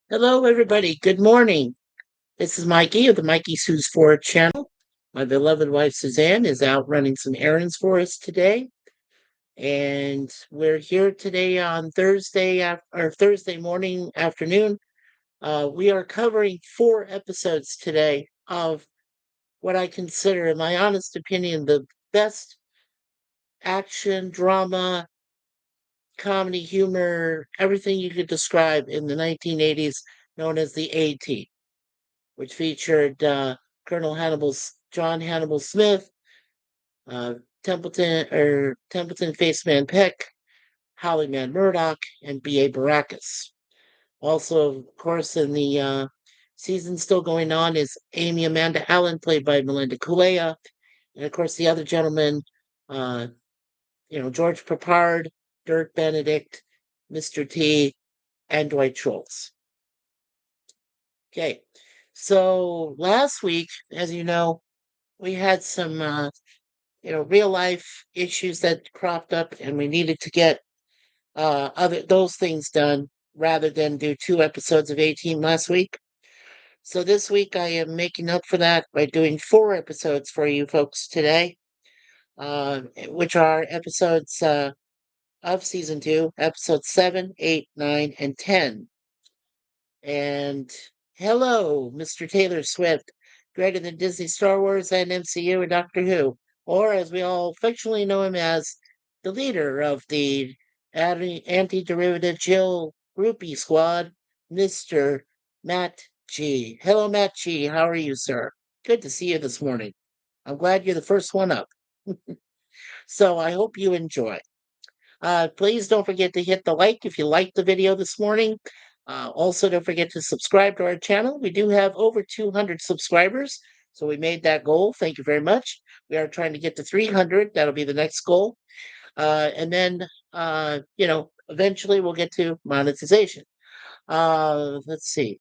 Hello, everybody. Good morning. This is Mikey of the MikeySuzeFour channel. My beloved wife Suzanne is out running some errands for us today, and we're here today on Thursday morning, afternoon. We are covering 4 episodes today of what I consider, in my honest opinion, the best action, drama, comedy, humor, everything you could describe in the 1980s, known as the A-Team, which featured Colonel John Hannibal Smith, uh, Templeton Faceman Peck, Hollyman Murdoch, and B.A. Baracus. Also, of course, in the season still going on is Amy Amanda Allen, played by Melinda Kulea, and of course the other gentlemen, uh, George Papard, Dirk Benedict, Mr. T, and Dwight Schultz. Okay, so last week, as you know, we had some real life issues that cropped up, and we needed to get other those things done rather than do 2 episodes of 18 last week. So this week I am making up for that by doing 4 episodes for you folks today, which are episodes of season 2, episodes 7, 8, 9, and 10. And hello, Mr. Taylor Swift, greater than Disney, Star Wars, and MCU, and Doctor Who, or as we all affectionately know him as, the leader of the anti-derivative Jill groupie squad, Mr. Matt G. Hello, Matt G. How are you, sir? Good to see you this morning. I'm glad you're the first one up. So I hope you enjoy. Please don't forget to hit the like if you liked the video this morning. Also, don't forget to subscribe to our channel. We do have over 200 subscribers, so we made that goal. Thank you very much. We are trying to get to 300. That'll be the next goal. And then, eventually we'll get to monetization. Let's see.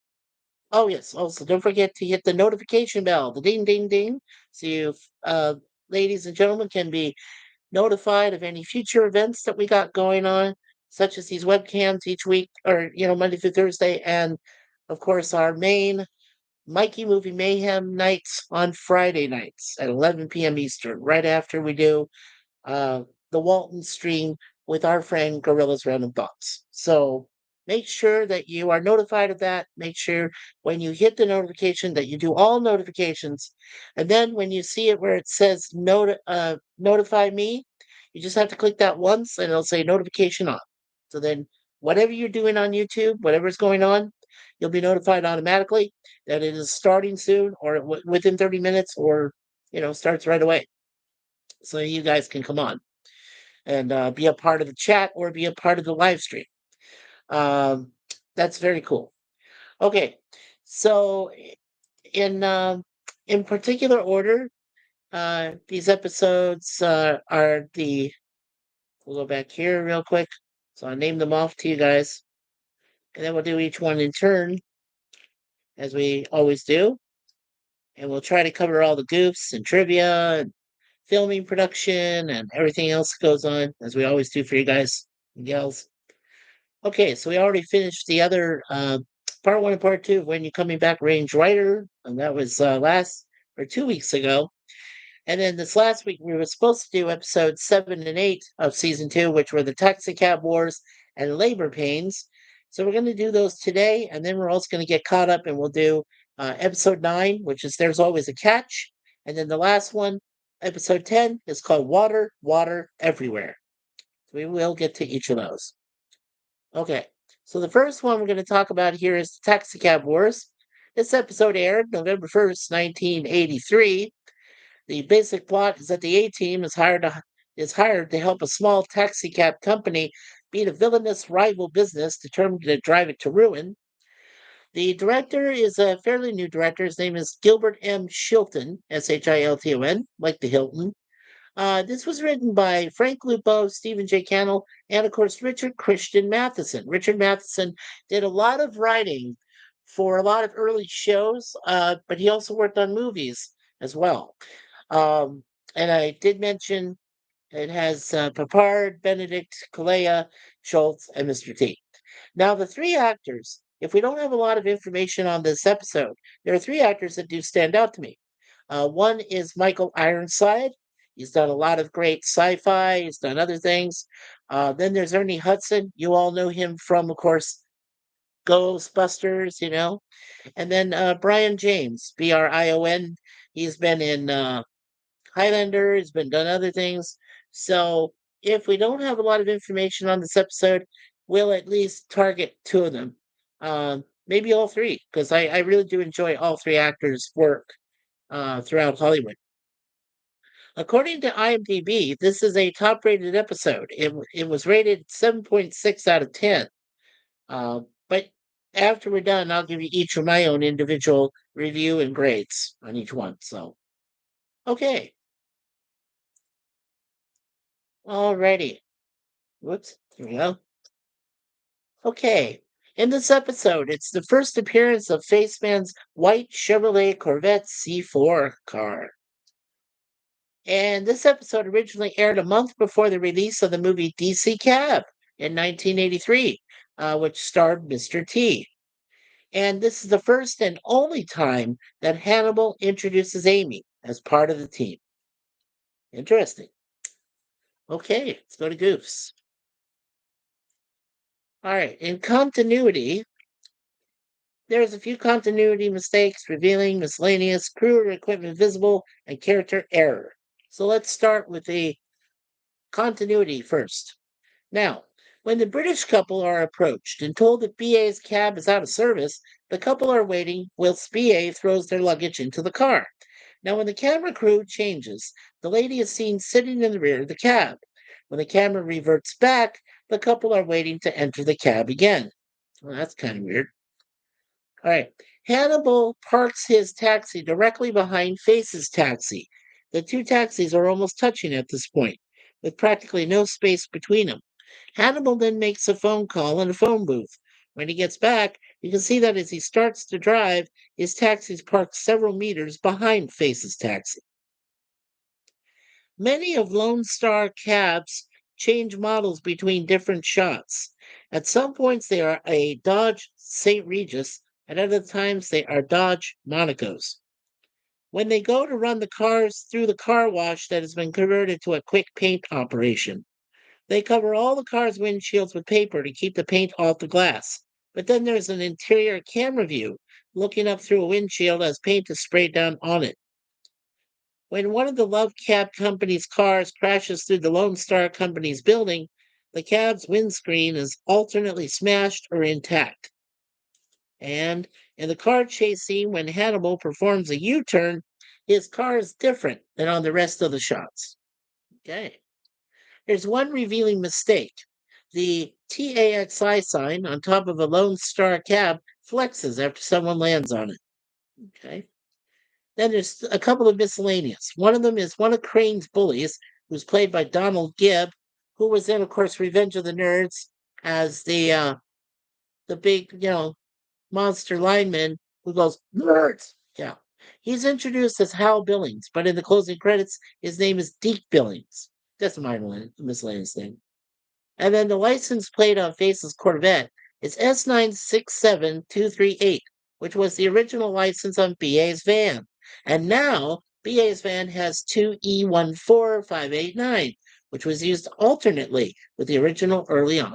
Oh, yes. Also, don't forget to hit the notification bell, the ding, ding, ding, so you, ladies and gentlemen, can be notified of any future events that we got going on, such as these webcams each week, or Monday through Thursday, and of course our main Mikey Movie Mayhem nights on Friday nights at 11 p.m. Eastern, right after we do uh, the Walton stream with our friend Gorilla's Random Thoughts. So make sure that you are notified of that. Make sure when you hit the notification that you do all notifications. And then when you see it where it says notify me, you just have to click that once and it'll say notification on. So then whatever you're doing on YouTube, whatever's going on, you'll be notified automatically that it is starting soon or within 30 minutes or, starts right away. So you guys can come on and be a part of the chat or be a part of the live stream. Um, that's very cool. Okay, so in um, in particular order, these episodes are the. We'll go back here real quick. So I'll name them off to you guys, and then we'll do each one in turn, as we always do, and we'll try to cover all the goofs and trivia and filming production and everything else that goes on, as we always do for you guys and gals. Okay, so we already finished the other part 1 and part 2 of When You Coming Back Range Rider, and that was last or 2 weeks ago. And then this last week we were supposed to do episodes 7 and 8 of season 2, which were the taxi cab wars and labor pains. So we're going to do those today, and then we're also going to get caught up and we'll do episode 9, which is There's Always a Catch. And then the last one, episode 10, is called Water, Water Everywhere. So we will get to each of those. Okay, so the first one we're going to talk about here is the Taxicab Wars. This episode aired November 1st, 1983. The basic plot is that the A-Team is hired to help a small taxicab company beat a villainous rival business determined to drive it to ruin. The director is a fairly new director. His name is Gilbert M. Shilton, Shilton, like the Hilton. This was written by Frank Lupo, Stephen J. Cannell, and of course Richard Christian Matheson. Richard Matheson did a lot of writing for a lot of early shows, but he also worked on movies as well. Um, and I did mention it has Papard, Benedict, Kalea, Schultz, and Mr. T. Now, the 3 actors if we don't have a lot of information on this episode, there are three actors that do stand out to me. One is Michael Ironside. He's done a lot of great sci-fi. He's done other things. Then there's Ernie Hudson. You all know him from, of course, Ghostbusters. And then Brian James, Brion. He's been in Highlander. He's been done other things. So if we don't have a lot of information on this episode, we'll at least target two of them. Maybe all three, because I really do enjoy all three actors' work throughout Hollywood. According to IMDb, this is a top-rated episode. It was rated 7.6 out of 10. But after we're done, I'll give you each of my own individual review and grades on each one. So, okay. Alrighty. Whoops. Here we go. Okay. In this episode, it's the first appearance of Faceman's white Chevrolet Corvette C4 car. And this episode originally aired a month before the release of the movie DC Cab in 1983, which starred Mr. T. And this is the first and only time that Hannibal introduces Amy as part of the team. Interesting. Okay, let's go to Goofs. All right, in continuity, there's a few continuity mistakes, revealing miscellaneous, crew or equipment visible, and character error. So let's start with the continuity first. Now, when the British couple are approached and told that BA's cab is out of service, the couple are waiting whilst BA throws their luggage into the car. Now, when the camera crew changes, the lady is seen sitting in the rear of the cab. When the camera reverts back, the couple are waiting to enter the cab again. Well, that's kind of weird. All right. Hannibal parks his taxi directly behind Face's taxi. The two taxis are almost touching at this point, with practically no space between them. Hannibal then makes a phone call in a phone booth. When he gets back, you can see that as he starts to drive, his taxi is parked several meters behind Face's taxi. Many of Lone Star cabs change models between different shots. At some points, they are a Dodge St. Regis, at other times, they are Dodge Monacos. When they go to run the cars through the car wash that has been converted to a quick paint operation, they cover all the car's windshields with paper to keep the paint off the glass. But then there's an interior camera view looking up through a windshield as paint is sprayed down on it. When one of the Love Cab Company's cars crashes through the Lone Star Company's building, the cab's windscreen is alternately smashed or intact. And in the car chase scene, when Hannibal performs a U turn, his car is different than on the rest of the shots. Okay. There's one revealing mistake. The TAXI sign on top of a Lone Star cab flexes after someone lands on it. Okay. Then there's a couple of miscellaneous. One of them is one of Crane's bullies, who's played by Donald Gibb, who was in, of course, Revenge of the Nerds as the big, monster lineman who goes, Nerds! Yeah. He's introduced as Hal Billings, but in the closing credits, his name is Deke Billings. That's a minor miscellaneous thing. And then the license plate on Face's Corvette is S967238, which was the original license on BA's van. And now BA's van has two E14589, which was used alternately with the original earlier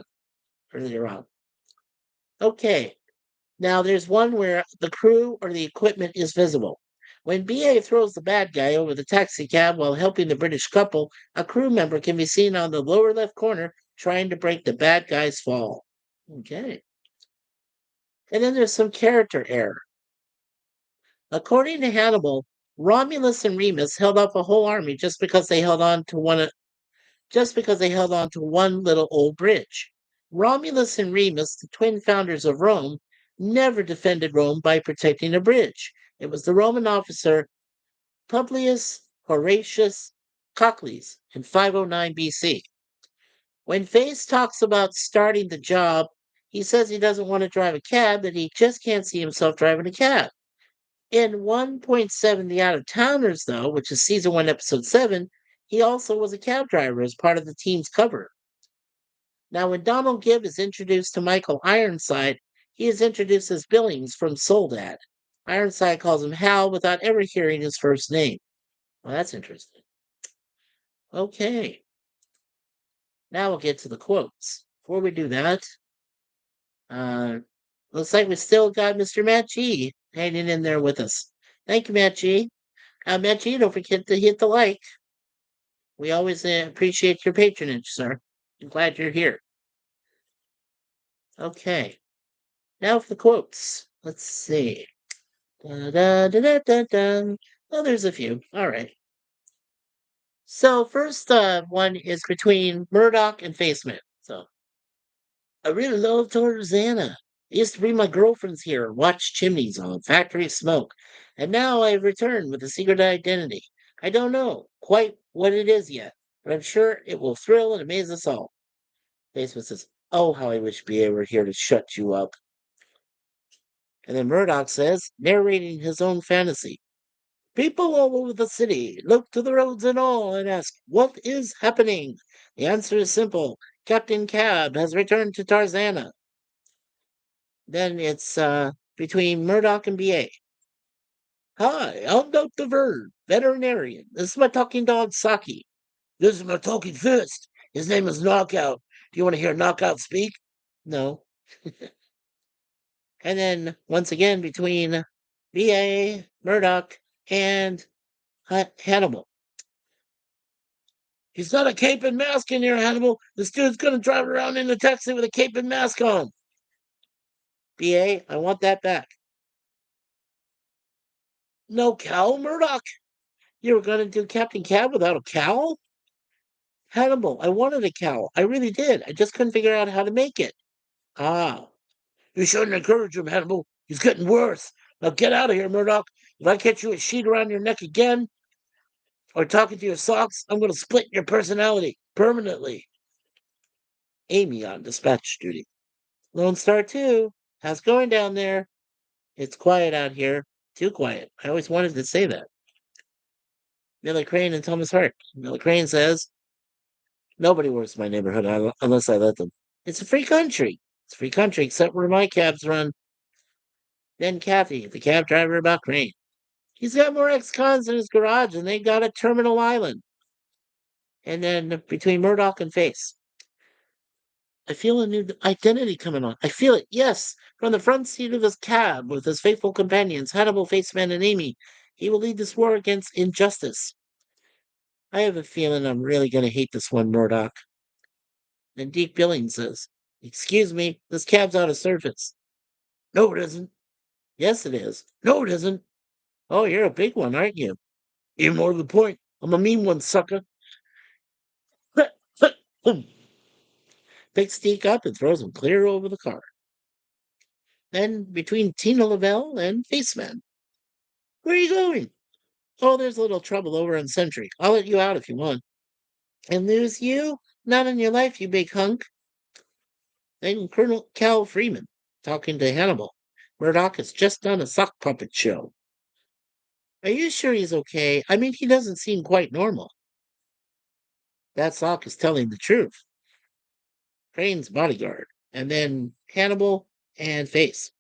on. Okay, now there's one where the crew or the equipment is visible. When BA throws the bad guy over the taxi cab while helping the British couple, a crew member can be seen on the lower left corner trying to break the bad guy's fall. Okay. And then there's some character error. According to Hannibal, Romulus and Remus held up a whole army just because they held on to one little old bridge. Romulus and Remus, the twin founders of Rome, never defended Rome by protecting a bridge. It was the Roman officer Publius Horatius Cocles in 509 BC. When Face talks about starting the job, he says he doesn't want to drive a cab, that he just can't see himself driving a cab. In 1.7 The Out of Towners, though, which is season 1, episode 7, he also was a cab driver as part of the team's cover. Now, when Donald Gibb is introduced to Michael Ironside, He is introduced as Billings from Soledad. Ironside calls him Hal without ever hearing his first name. Well, that's interesting. Okay, now we'll get to the quotes. Before we do that, uh, looks like we still got Mr. Matt G hanging in there with us. Thank you, Matt G. Matt G, don't forget to hit the like. We always appreciate your patronage, sir. I'm glad you're here. Okay, now for the quotes. Let's see. Da, da, da, da, da, da. Oh, there's a few. All right. So first one is between Murdoch and Faceman. So I really love Tarzana. I used to bring my girlfriends here and watch chimneys on factory smoke. And now I have returned with a secret identity. I don't know quite what it is yet, but I'm sure it will thrill and amaze us all. Faceman says, "Oh, how I wish BA were here to shut you up." And then Murdoch says, narrating his own fantasy. People all over the city look to the roads and all and ask, "What is happening?" The answer is simple. Captain Cab has returned to Tarzana. Then it's between Murdoch and BA. "Hi, I'm Dr. Bird, veterinarian. This is my talking dog, Saki. This is my talking fist. His name is Knockout. Do you want to hear Knockout speak?" No. And then once again between BA, Murdoch, and Hannibal. "He's got a cape and mask in here, Hannibal. This dude's gonna drive around in a taxi with a cape and mask on." BA, I want that back. "No cowl, Murdoch? You were gonna do Captain Cab without a cowl?" "Hannibal, I wanted a cowl. I really did. I just couldn't figure out how to make it." "Ah, you shouldn't encourage him, Hannibal. He's getting worse. Now get out of here, Murdoch. If I catch you a sheet around your neck again or talking to your socks, I'm gonna split your personality permanently." Amy on dispatch duty. "Lone Star 2, how's it going down there?" "It's quiet out here. Too quiet. I always wanted to say that." Millie Crane and Thomas Hart. Millie Crane says, "Nobody works in my neighborhood unless I let them. It's a free country. It's a free country except where my cabs run." Then Kathy, the cab driver, about Crane. "He's got more ex-cons in his garage and they got a terminal island." And then between Murdoch and Face. "I feel a new identity coming on. I feel it, yes, from the front seat of his cab with his faithful companions, Hannibal, Faceman, and Amy. He will lead this war against injustice. I have a feeling I'm really going to hate this one, Murdoch." Then Deke Billings says, "Excuse me, this cab's out of service." "No, it isn't." "Yes, it is." "No, it isn't." "Oh, you're a big one, aren't you?" "Even more to the point, I'm a mean one, sucker." Picks Deke up and throws him clear over the car. Then between Tina Lavelle and Faceman. "Where are you going?" "Oh, there's a little trouble over on Sentry. I'll let you out if you want." "And lose you? Not in your life, you big hunk." Then Colonel Cal Freeman, talking to Hannibal. "Murdoch has just done a sock puppet show." "Are you sure he's okay? I mean, he doesn't seem quite normal." "That sock is telling the truth." Crane's bodyguard. And then Hannibal and Face.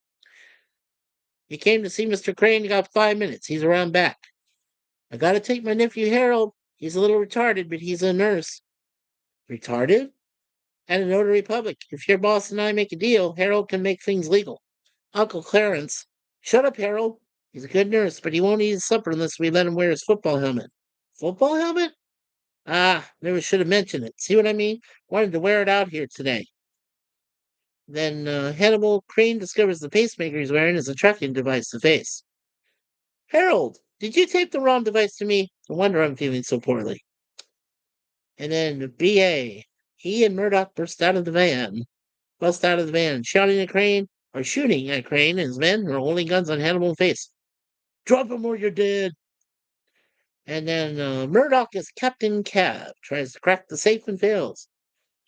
"You came to see Mr. Crane, you got 5 minutes. He's around back." "I gotta take my nephew Harold. He's a little retarded, but he's a nurse." "Retarded?" "At a notary public. If your boss and I make a deal, Harold can make things legal." Uncle Clarence. "Shut up, Harold. He's a good nurse, but he won't eat his supper unless we let him wear his football helmet." "Football helmet? Ah, never should have mentioned it. See what I mean? Wanted to wear it out here today." Then Hannibal Crane discovers the pacemaker he's wearing is a tracking device to Face. "Harold, did you tape the wrong device to me? No wonder I'm feeling so poorly." And then B.A. He and Murdoch bust out of the van, shouting at Crane, or shooting at Crane and his men who are holding guns on Hannibal and Face. "Drop him or you're dead." And then Murdoch as Captain Cab tries to crack the safe and fails.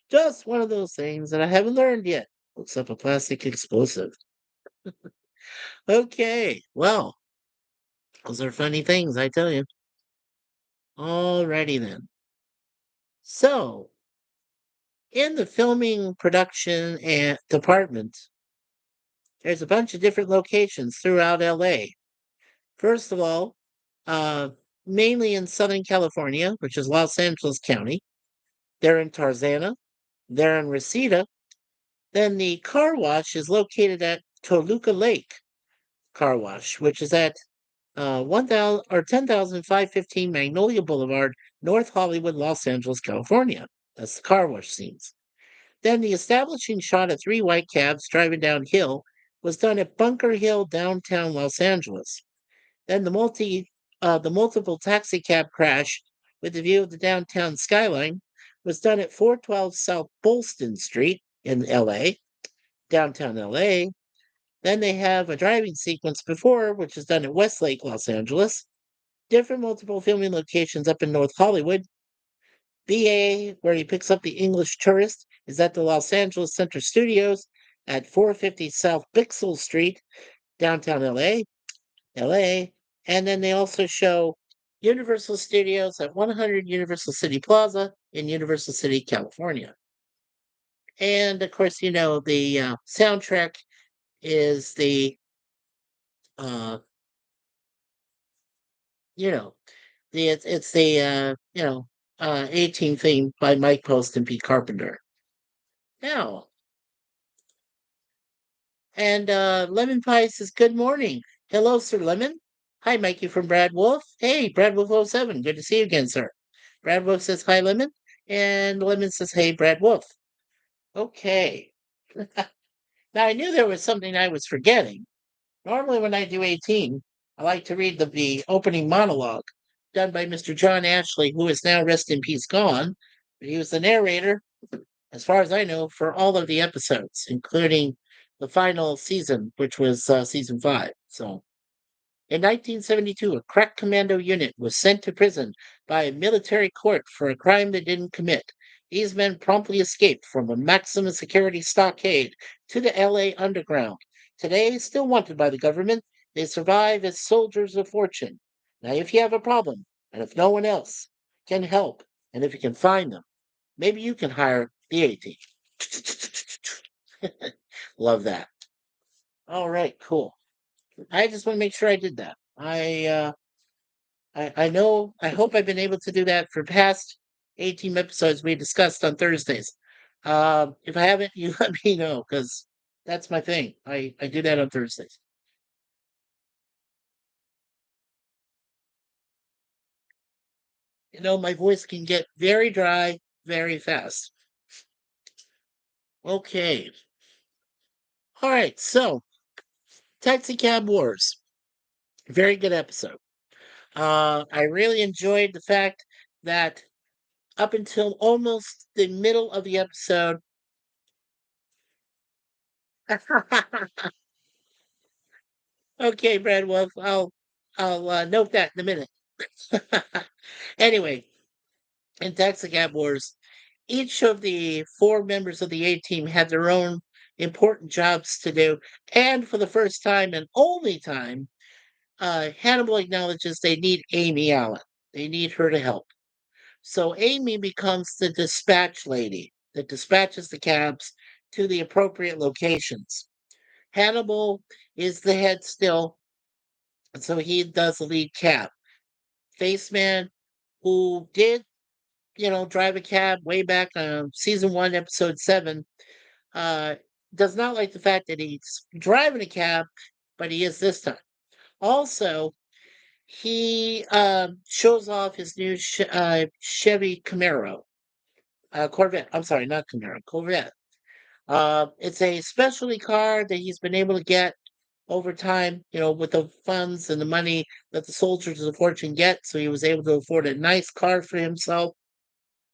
Just one of those things that I haven't learned yet. Looks up a plastic explosive. Okay, well, those are funny things, I tell you. Alrighty then. So, in the filming production and department, There's a bunch of different locations throughout LA. First of all, uh, mainly in Southern California, which is Los Angeles County. They're in Tarzana. They're in Reseda. Then the car wash is located at Toluca Lake Car Wash, which is at 1,000 or 10,515 Magnolia Boulevard, North Hollywood, Los Angeles, California. That's the car wash scenes. Then the establishing shot of three white cabs driving downhill was done at Bunker Hill, downtown Los Angeles. Then the multiple taxi cab crash with the view of the downtown skyline was done at 412 South Bolston Street in LA, downtown LA. Then they have a driving sequence before, which is done at Westlake, Los Angeles. Different multiple filming locations up in North Hollywood. BA, where he picks up the English tourist, is at the Los Angeles Center Studios at 450 South Bixel Street, downtown LA. And then they also show Universal Studios at 100 Universal City Plaza in Universal City, California. And of course, the soundtrack is uh, you know, it's the 18 theme by Mike Post and Pete Carpenter. Now, and Lemon Pie says, "Good morning. Hello, Sir Lemon. Hi, Mikey from Brad Wolf. Hey, Brad Wolf 07. Good to see you again, sir." Brad Wolf says, "Hi, Lemon." And Lemon says, "Hey, Brad Wolf." Okay. Now, I knew there was something I was forgetting. Normally, when I do 18, I like to read the opening monologue done by Mr. John Ashley, who is now rest in peace gone. But he was the narrator, as far as I know, for all of the episodes, including the final season, which was season 5. So, in 1972, a crack commando unit was sent to prison by a military court for a crime they didn't commit. These men promptly escaped from a maximum security stockade to the LA underground. Today, still wanted by the government, they survive as soldiers of fortune. Now, if you have a problem, and if no one else can help, and if you can find them, maybe you can hire the A team. Love that. All right, cool. I just want to make sure I did that. I know. I hope I've been able to do that for past 18 episodes we discussed on Thursdays. If I haven't, you let me know because that's my thing. I do that on Thursdays. My voice can get very dry very fast. Okay. All right. So, Taxi Cab Wars. Very good episode. I really enjoyed the fact that up until almost the middle of the episode, okay, Brad Wolf, I'll note that in a minute. Anyway, in Taxi Cab Wars, each of the 4 members of the A team had their own important jobs to do, and for the first time and only time, Hannibal acknowledges they need Amy Allen. They need her to help. So Amy becomes the dispatch lady that dispatches the cabs to the appropriate locations. Hannibal is the head still, and so he does the lead cab. Faceman, who did, drive a cab way back on season 1, episode 7, uh, does not like the fact that he's driving a cab, but he is this time. Also, he shows off his new Chevy Camaro, Corvette. I'm sorry, not Camaro, Corvette. It's a specialty car that he's been able to get over time, with the funds and the money that the soldiers of fortune get. So he was able to afford a nice car for himself.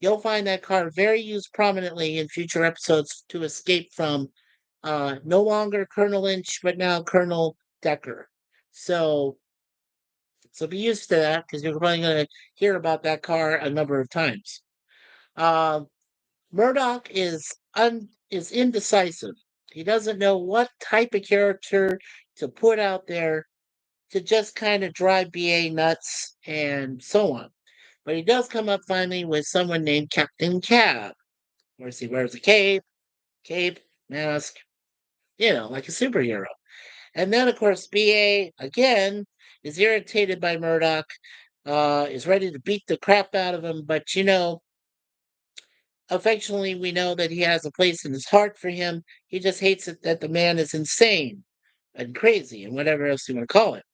You'll find that car very used prominently in future episodes to escape from no longer Colonel Lynch, but now Colonel Decker. So, so be used to that because you're probably going to hear about that car a number of times. Um, Murdoch is indecisive. He doesn't know what type of character to put out there to just kind of drive BA nuts and so on. But he does come up finally with someone named Captain Cab. Of course, he wears a cape, mask, like a superhero. And then, of course, BA again is irritated by Murdoch, is ready to beat the crap out of him. But, affectionately, we know that he has a place in his heart for him. He just hates it that the man is insane and crazy and whatever else you want to call it.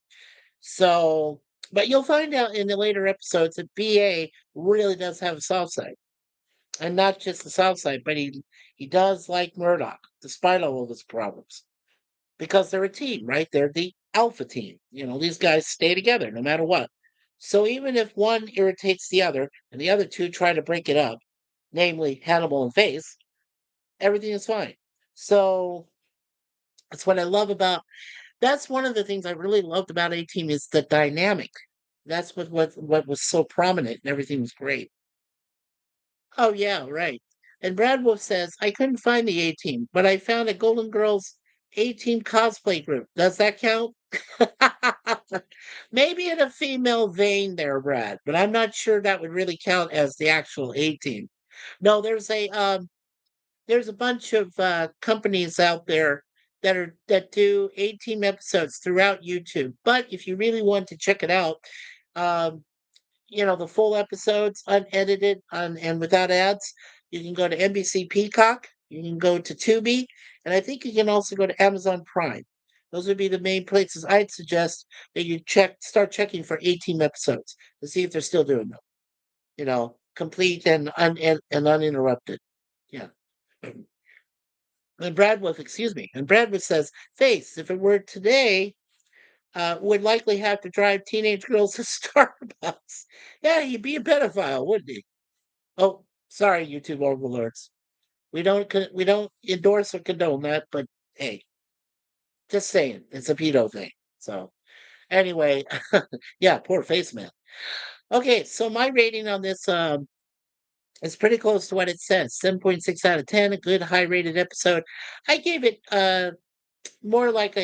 So, but you'll find out in the later episodes that BA really does have a soft side. And not just the soft side, but he does like Murdoch, despite all of his problems. Because they're a team, right? They're the alpha team. These guys stay together no matter what. So even if one irritates the other and the other two try to break it up, namely Hannibal and Face, everything is fine. So that's what I love about that's one of the things I really loved about A Team is the dynamic. That's what was so prominent and everything was great. Oh yeah, right. And Brad Wolf says, I couldn't find the A Team, but I found a Golden Girls A Team cosplay group. Does that count? Maybe in a female vein there, Brad, but I'm not sure that would really count as the actual A Team. No, there's a bunch of companies out there that do 18 episodes throughout YouTube. But if you really want to check it out, um, the full episodes unedited and without ads, you can go to NBC Peacock, you can go to Tubi, and I think you can also go to Amazon Prime. Those would be the main places I'd suggest that you start checking for 18 episodes to see if they're still doing them. Complete and uninterrupted. Yeah. And Bradwood says, Face, if it were today, would likely have to drive teenage girls to Starbucks. Yeah, he'd be a pedophile, wouldn't he? Oh, sorry, YouTube overlords. We don't endorse or condone that, but hey, just saying, it's a pedo thing. So anyway, yeah, poor face man. Okay, so my rating on this is pretty close to what it says. 7.6 out of 10, a good high rated episode. I gave it more like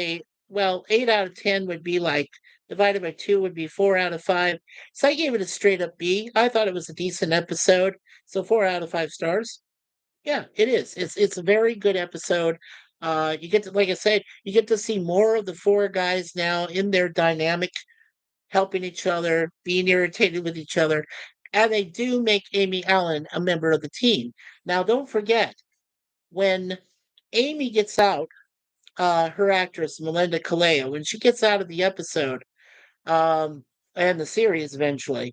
well, 8 out of 10 would be like divided by 2 would be 4 out of 5. So I gave it a straight up B. I thought it was a decent episode. So 4 out of 5 stars. Yeah, it is. It's a very good episode. You get to, like I said, you get to see more of the four guys now in their dynamic, helping each other, being irritated with each other. And they do make Amy Allen a member of the team. Now, don't forget, when Amy gets out, her actress Melinda Kalea, when she gets out of the episode um, and the series eventually,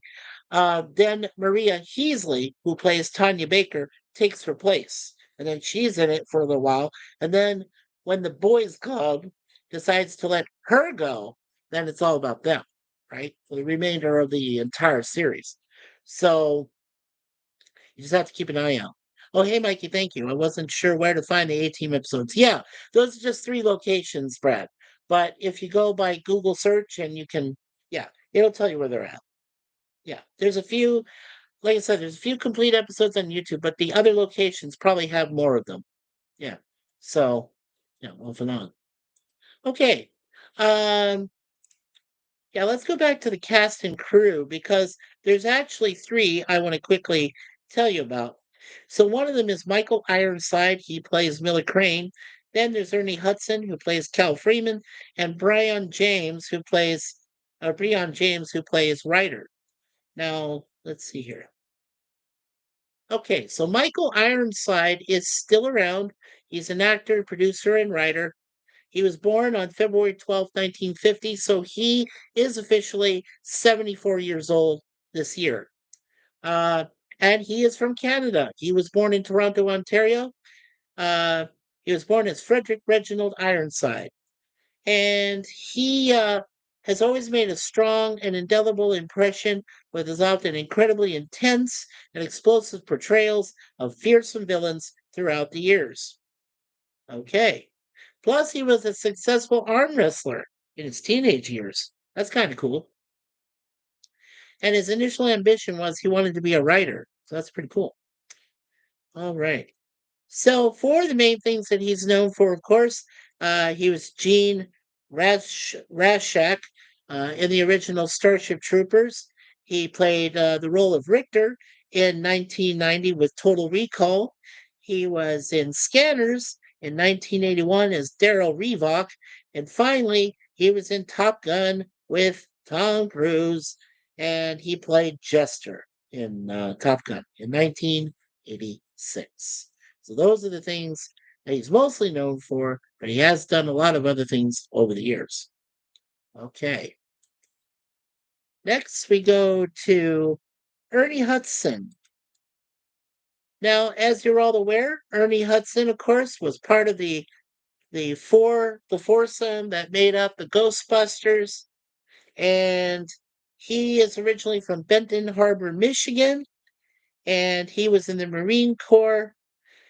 then Maria Heasley, who plays Tanya Baker, takes her place, and then she's in it for a little while. And then when the boys' club decides to let her go, then it's all about them, right? For the remainder of the entire series. So you just have to keep an eye out. Oh, hey, Mikey, thank you. I wasn't sure where to find the A-Team episodes. Yeah, those are just 3 locations, Brad. But if you go by Google search and yeah, it'll tell you where they're at. Yeah, there's a few, like I said, there's a few complete episodes on YouTube, but the other locations probably have more of them. Yeah. So, yeah, off and on. Okay. Um, Yeah, let's go back to the cast and crew because there's actually 3 I want to quickly tell you about. So one of them is Michael Ironside. He plays Miller Crane. Then there's Ernie Hudson, who plays Cal Freeman, and Brian James, who plays Ryder. Now, let's see here. Okay, so Michael Ironside is still around. He's an actor, producer, and writer. He was born on February 12th, 1950, so he is officially 74 years old this year. Uh, and he is from Canada. He was born in Toronto, Ontario. Uh, he was born as Frederick Reginald Ironside. And he has always made a strong and indelible impression with his often incredibly intense and explosive portrayals of fearsome villains throughout the years. Okay. Plus, he was a successful arm wrestler in his teenage years. That's kind of cool. And his initial ambition was he wanted to be a writer. So that's pretty cool. All right. So, for the main things that he's known for, of course, he was Gene Rashak in the original Starship Troopers. He played the role of Richter in 1990 with Total Recall. He was in Scanners in 1981 as Daryl Revock. And finally, he was in Top Gun with Tom Cruise, and he played Jester in Top Gun in 1986. So those are the things that he's mostly known for, but he has done a lot of other things over the years. Okay. Next, we go to Ernie Hudson. Now, as you're all aware, Ernie Hudson, of course, was part of the foursome that made up the Ghostbusters, and he is originally from Benton Harbor, Michigan, and he was in the Marine Corps.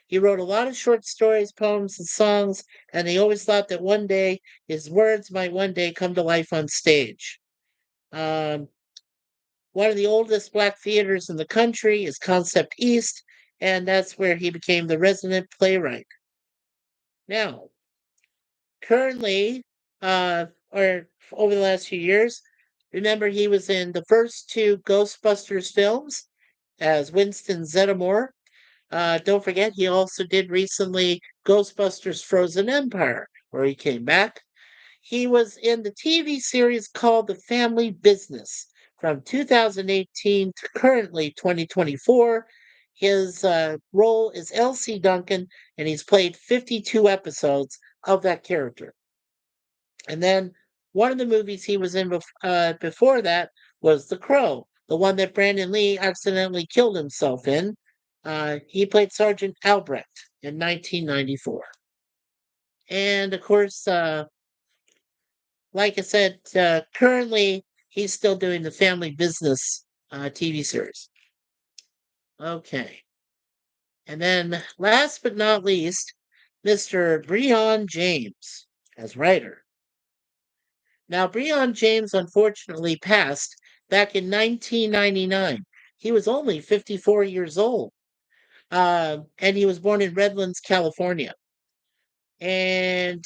He wrote a lot of short stories, poems, and songs, and he always thought that one day his words might one day come to life on stage. Um, One of the oldest Black theaters in the country is Concept East, and that's where he became the resident playwright. Now, currently, or over the last few years, remember he was in the first two Ghostbusters films as Winston Zeddemore. Don't forget, he also did recently Ghostbusters Frozen Empire, where he came back. He was in the TV series called The Family Business from 2018 to currently 2024. His role is L.C. Duncan, and he's played 52 episodes of that character. And then one of the movies he was in before that was The Crow, the one that Brandon Lee accidentally killed himself in. He played Sergeant Albrecht in 1994. And of course, like I said, currently he's still doing the Family Business TV series. Okay. And then last but not least, Mr. Breon James as writer. Now, Breon James unfortunately passed back in 1999. He was only 54 years old, and he was born in Redlands, California. And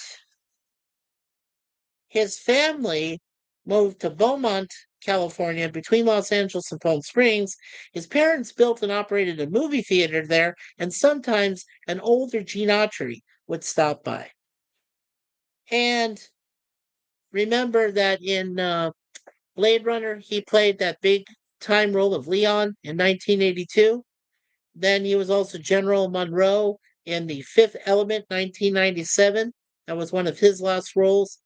his family moved to Beaumont, California, between Los Angeles and Palm Springs. His parents built and operated a movie theater there, and sometimes an older Gene Autry would stop by. And remember that in Blade Runner, he played that big time role of Leon in 1982. Then he was also General Monroe in The Fifth Element, 1997. That was one of his last roles.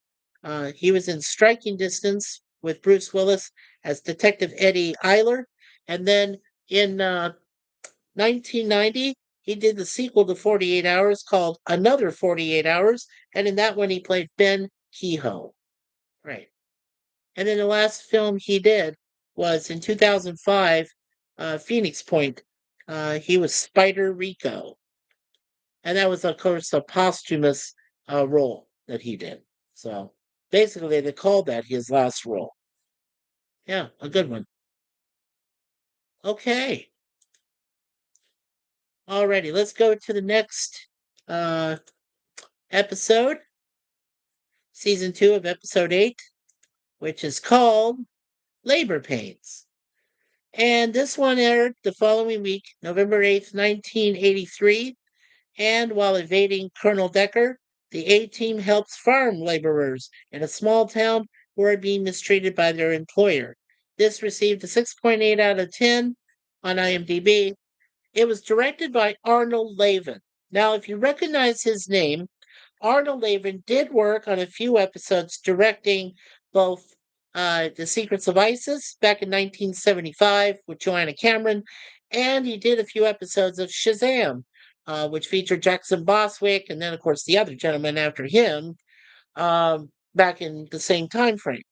He was in Striking Distance with Bruce Willis as Detective Eddie Eiler. And then in 1990, he did the sequel to 48 Hours called Another 48 Hours. And in that one, he played Ben Kehoe. Right. And then the last film he did was in 2005, Phoenix Point. He was Spider Rico. And that was, of course, a posthumous role that he did. So basically, they called that his last role. Yeah, a good one. Okay. Alrighty, let's go to the next uh, episode, season 2 of episode 8, which is called Labor Pains. And this one aired the following week, November 8th, 1983. And while evading Colonel Decker, the A team helps farm laborers in a small town who are being mistreated by their employer. This received a 6.8 out of 10 on IMDb. It was directed by Arnold Lavin. Now, if you recognize his name, Arnold Lavin did work on a few episodes directing both The Secrets of Isis back in 1975 with Joanna Cameron, and he did a few episodes of Shazam, which featured Jackson Boswick, and then, of course, the other gentleman after him back in the same time frame.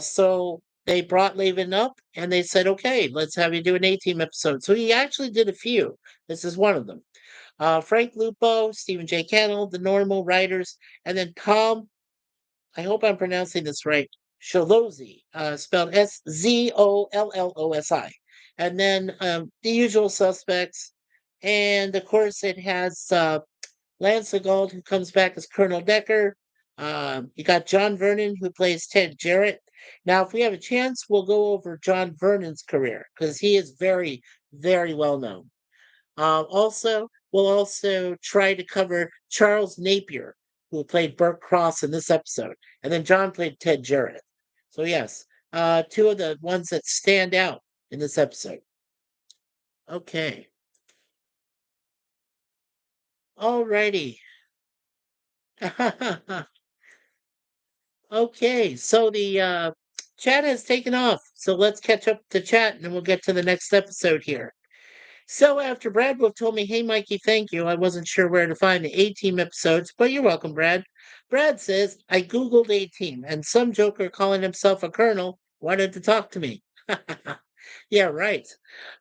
So they brought Lavin up and they said, okay, let's have you do an A-Team episode. So he actually did a few. This is one of them. Frank Lupo, Stephen J. Cannell, the normal writers, and then Tom, I hope I'm pronouncing this right, Sholozzi, spelled Szollossi. And then the usual suspects. And of course, it has Lance Gold, who comes back as Colonel Decker. You got John Vernon, who plays Ted Jarrett. Now, if we have a chance, we'll go over John Vernon's career because he is very, very well known. Also, we'll also try to cover Charles Napier, who played Bert Cross in this episode, and then John played Ted Jarrett. So yes, two of the ones that stand out in this episode. Okay. Alrighty. Okay, so the chat has taken off. So let's catch up to chat and then we'll get to the next episode here. So after Brad Wolf told me, "Hey Mikey, thank you. I wasn't sure where to find the A-Team episodes, but you're welcome, Brad." Brad says, "I Googled A-Team and some joker calling himself a colonel wanted to talk to me." Yeah, right.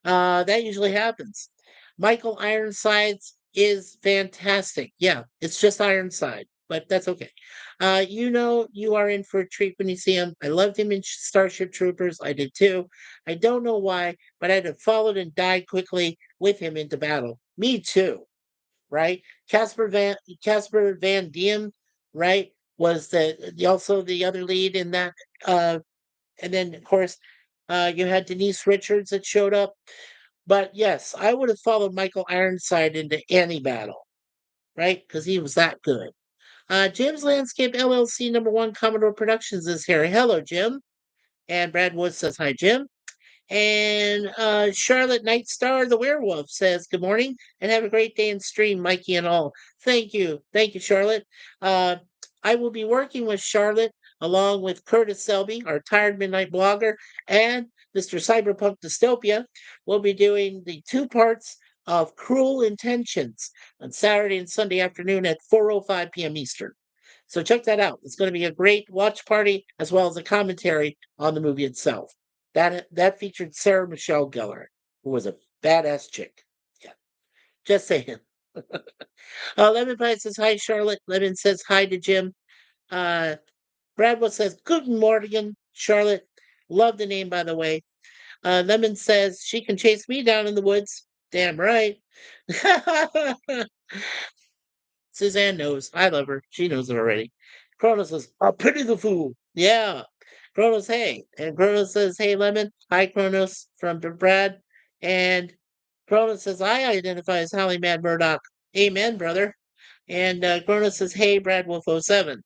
That usually happens. Michael Ironsides is fantastic. Yeah, it's just Ironside, but that's okay. You are in for a treat when you see him. I loved him in Starship Troopers. I did too. I don't know why, but I'd have followed and died quickly with him into battle. Me too, right? Casper Van Diem, right, was also the other lead in that. Uh, and then of course, you had Denise Richards that showed up. But yes, I would have followed Michael Ironside into any battle, right? Because he was that good. Jim's Landscape LLC #1 Commodore Productions is here. Hello, Jim. And Brad Wood says, "Hi, Jim." And Charlotte Nightstar, the werewolf, says, "Good morning and have a great day in stream, Mikey and all." Thank you. Thank you, Charlotte. Uh, I will be working with Charlotte along with Curtis Selby, our tired midnight blogger, and Mr. Cyberpunk Dystopia. We'll be doing the two parts of Cruel Intentions on Saturday and Sunday afternoon at 4:05 p.m. Eastern. So check that out. It's going to be a great watch party as well as a commentary on the movie itself. That featured Sarah Michelle Gellar, who was a badass chick. Yeah, just saying. Lemon Pie says hi, Charlotte. Lemon says hi to Jim. Uh, Bradwell says Guten Morgen, Charlotte. Love the name, by the way. Lemon says she can chase me down in the woods. Damn right. Suzanne knows. I love her. She knows it already. Kronos says, "I'll pity the fool." Yeah. Kronos, hey. And Kronos says, "Hey, Lemon." Hi, Kronos from Brad. And Kronos says, "I identify as Holly Mad Murdoch." Amen, brother. And Kronos says, "Hey, Brad Wolf oh 07.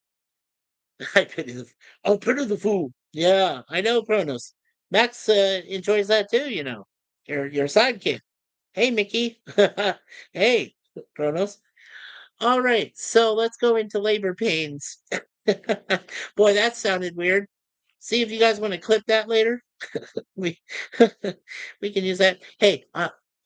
I pity the, I'll pity the fool. Yeah, I know, Kronos. Max enjoys that too, you know. Your sidekick. Hey, Mickey. Hey, Kronos. All right, so let's go into labor pains. Boy, that sounded weird. See if you guys want to clip that later. We we can use that. Hey,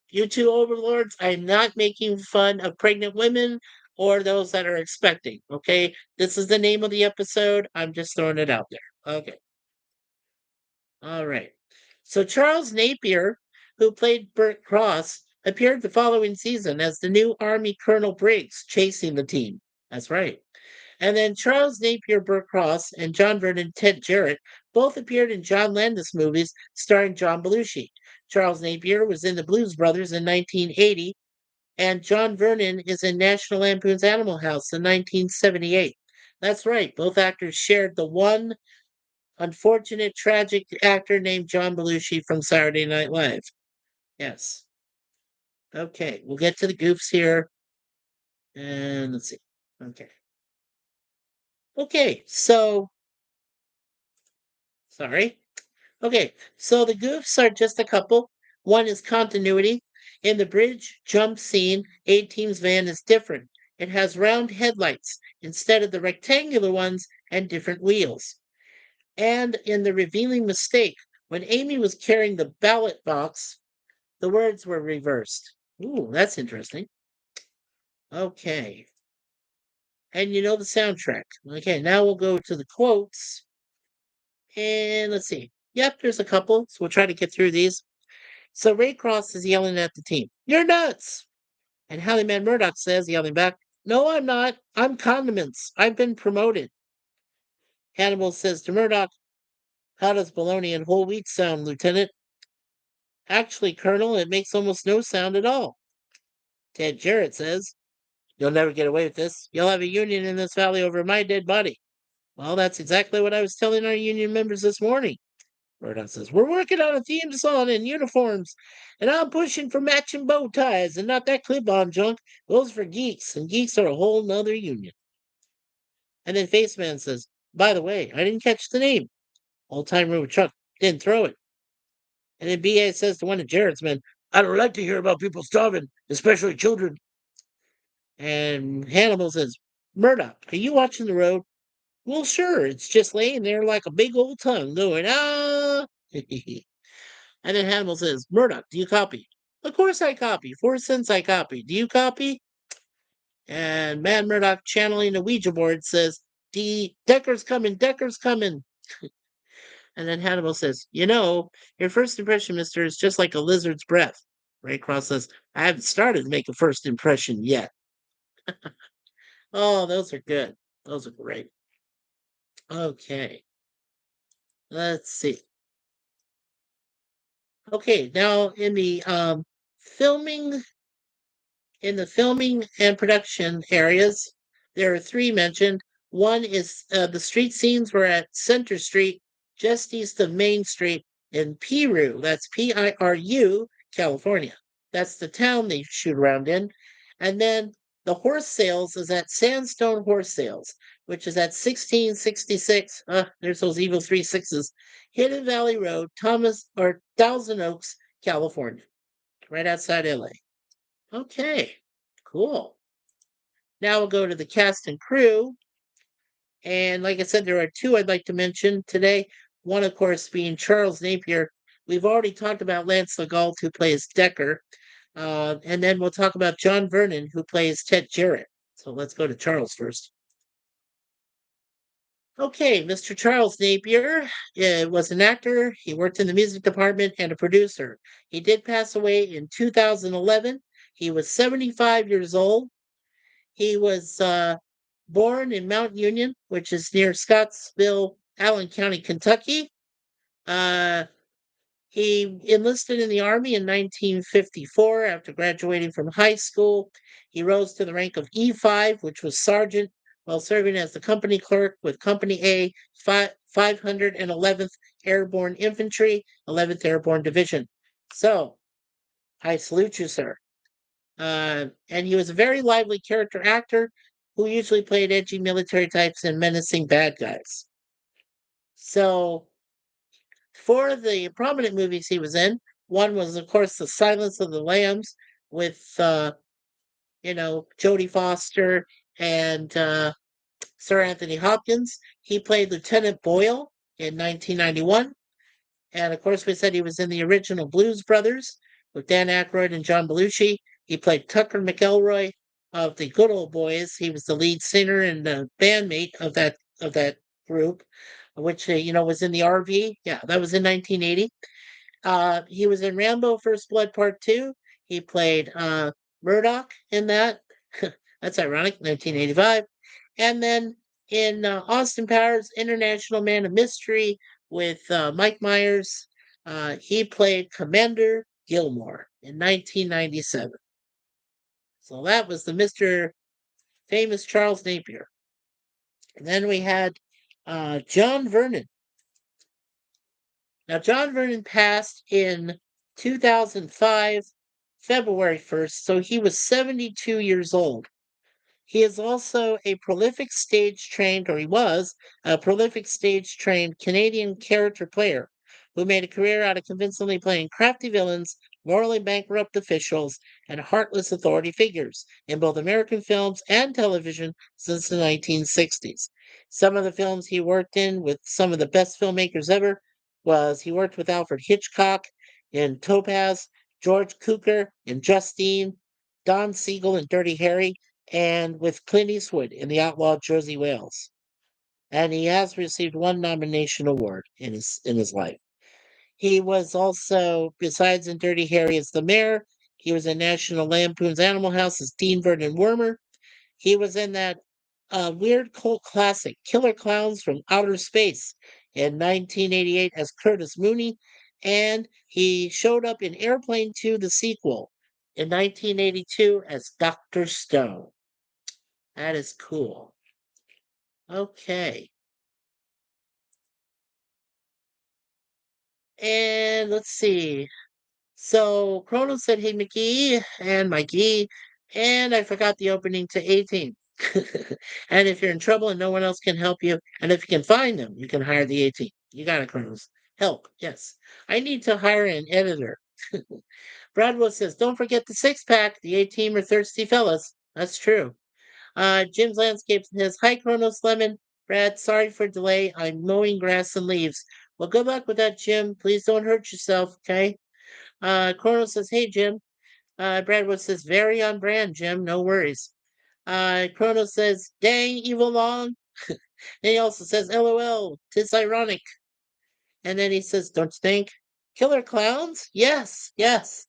you two overlords, I'm not making fun of pregnant women or those that are expecting. Okay, this is the name of the episode. I'm just throwing it out there. Okay, all right. So Charles Napier, who played Bert Cross, appeared the following season as the new Army Colonel Briggs chasing the team. That's right. And then Charles Napier Burr Cross and John Vernon Ted Jarrett both appeared in John Landis movies starring John Belushi. Charles Napier was in The Blues Brothers in 1980, and John Vernon is in National Lampoon's Animal House in 1978. That's right, both actors shared the one unfortunate tragic actor named John Belushi from Saturday Night Live. Yes. Okay, we'll get to the goofs here. And let's see. Okay. Okay, so sorry. Okay, so the goofs are just a couple. One is continuity. In the bridge jump scene, A-Team's van is different. It has round headlights instead of the rectangular ones and different wheels. And in the revealing mistake, when Amy was carrying the ballot box, the words were reversed. Ooh, that's interesting. Okay. And you know the soundtrack. Okay, now we'll go to the quotes. And let's see. Yep, there's a couple. So we'll try to get through these. So Ray Cross is yelling at the team, "You're nuts!" And Hallie Man Murdoch says, yelling back, "No, I'm not. I'm condiments. I've been promoted." Hannibal says to Murdoch, "How does bologna and whole wheat sound, Lieutenant?" "Actually, Colonel, it makes almost no sound at all." Ted Jarrett says, "You'll never get away with this. You'll have a union in this valley over my dead body." Well, that's exactly what I was telling our union members this morning. Murdoch says, "We're working on a theme song and uniforms, and I'm pushing for matching bow ties and not that clip-on junk. Those for geeks, and geeks are a whole nother union." And then Faceman says, "By the way, I didn't catch the name. Old time room truck didn't throw it." And then BA says to one of Jared's men, "I don't like to hear about people starving, especially children." And Hannibal says, "Murdoch, are you watching the road?" "Well, sure, it's just laying there like a big old tongue going, ah." And then Hannibal says, "Murdoch, do you copy?" "Of course I copy. 4 cents I copy. Do you copy?" And Mad Murdoch, channeling the Ouija board, says, "D. Decker's coming, Decker's coming." And then Hannibal says, "Your first impression, mister, is just like a lizard's breath." Raycross says, "I haven't started to make a first impression yet." Oh, those are good. Those are great. Okay, let's see. Okay, now filming filming and production areas, there are three mentioned. One is the street scenes were at Center Street, just east of Main Street in Piru. That's Piru, California. That's the town they shoot around in. And then the horse sales is at Sandstone Horse Sales, which is at 1666. There's those evil three sixes. Hidden Valley Road, Thousand Oaks, California, right outside LA. Okay, cool. Now we'll go to the cast and crew. And like I said, there are two I'd like to mention today. One, of course, being Charles Napier. We've already talked about Lance Legault, who plays Decker. And then we'll talk about John Vernon, who plays Ted Jarrett. So let's go to Charles first. Okay, Mr. Charles Napier was an actor. He worked in the music department and a producer. He did pass away in 2011. He was 75 years old. He was born in Mount Union, which is near Scottsville, Allen County, Kentucky. Uh, he enlisted in the Army in 1954 after graduating from high school. He rose to the rank of E5, which was sergeant, while serving as the company clerk with Company A, 511th Airborne Infantry, 11th Airborne Division. So, I salute you, sir. And he was a very lively character actor who usually played edgy military types and menacing bad guys. So, for the prominent movies he was in, one was, of course, The Silence of the Lambs with, Jodie Foster and Sir Anthony Hopkins. He played Lieutenant Boyle in 1991. And of course, we said he was in the original Blues Brothers with Dan Aykroyd and John Belushi. He played Tucker McElroy of the Good Old Boys. He was the lead singer and the bandmate of that group, which was in the RV. Yeah, that was in 1980. He was in Rambo: First Blood Part 2. He played Murdoch in that. That's ironic, 1985. And then in Austin Powers, International Man of Mystery with Mike Myers, he played Commander Gilmore in 1997. So that was the Mr. Famous Charles Napier. And then we had John Vernon. Now, John Vernon passed in 2005, February 1st, so he was 72 years old. He is also a prolific stage trained, or he was a prolific stage trained Canadian character player who made a career out of convincingly playing crafty villains, morally bankrupt officials, and heartless authority figures in both American films and television since the 1960s. Some of the films he worked in with some of the best filmmakers ever was he worked with Alfred Hitchcock in Topaz, George Cukor in Justine, Don Siegel in Dirty Harry, and with Clint Eastwood in The Outlaw Jersey Wales. And he has received one nomination award in his life. He was also, besides in Dirty Harry as the mayor, he was in National Lampoon's Animal House as Dean Vernon Wormer. He was in that weird cult classic, Killer Clowns from Outer Space, in 1988 as Curtis Mooney. And he showed up in Airplane 2, the sequel, in 1982 as Dr. Stone. That is cool. Okay. And let's see. So Chrono said, "Hey, Mickey and Mikey," and I forgot the opening to 18. And if you're in trouble and no one else can help you, and if you can find them, you can hire the 18. You got it, Chronos. Help, yes. I need to hire an editor. Bradwell says, "Don't forget the six pack. The 18 are thirsty fellas." That's true. Jim's Landscape says, "Hi, Chronos Lemon. Brad, sorry for delay. I'm mowing grass and leaves." Well, good luck with that, Jim. Please don't hurt yourself, okay? Chronos says, "Hey, Jim." Bradwood says, "Very on brand, Jim. No worries." Chronos says, "Dang, evil long." And he also says, "LOL, tis ironic." And then he says, "Don't you think? Killer clowns? Yes, yes."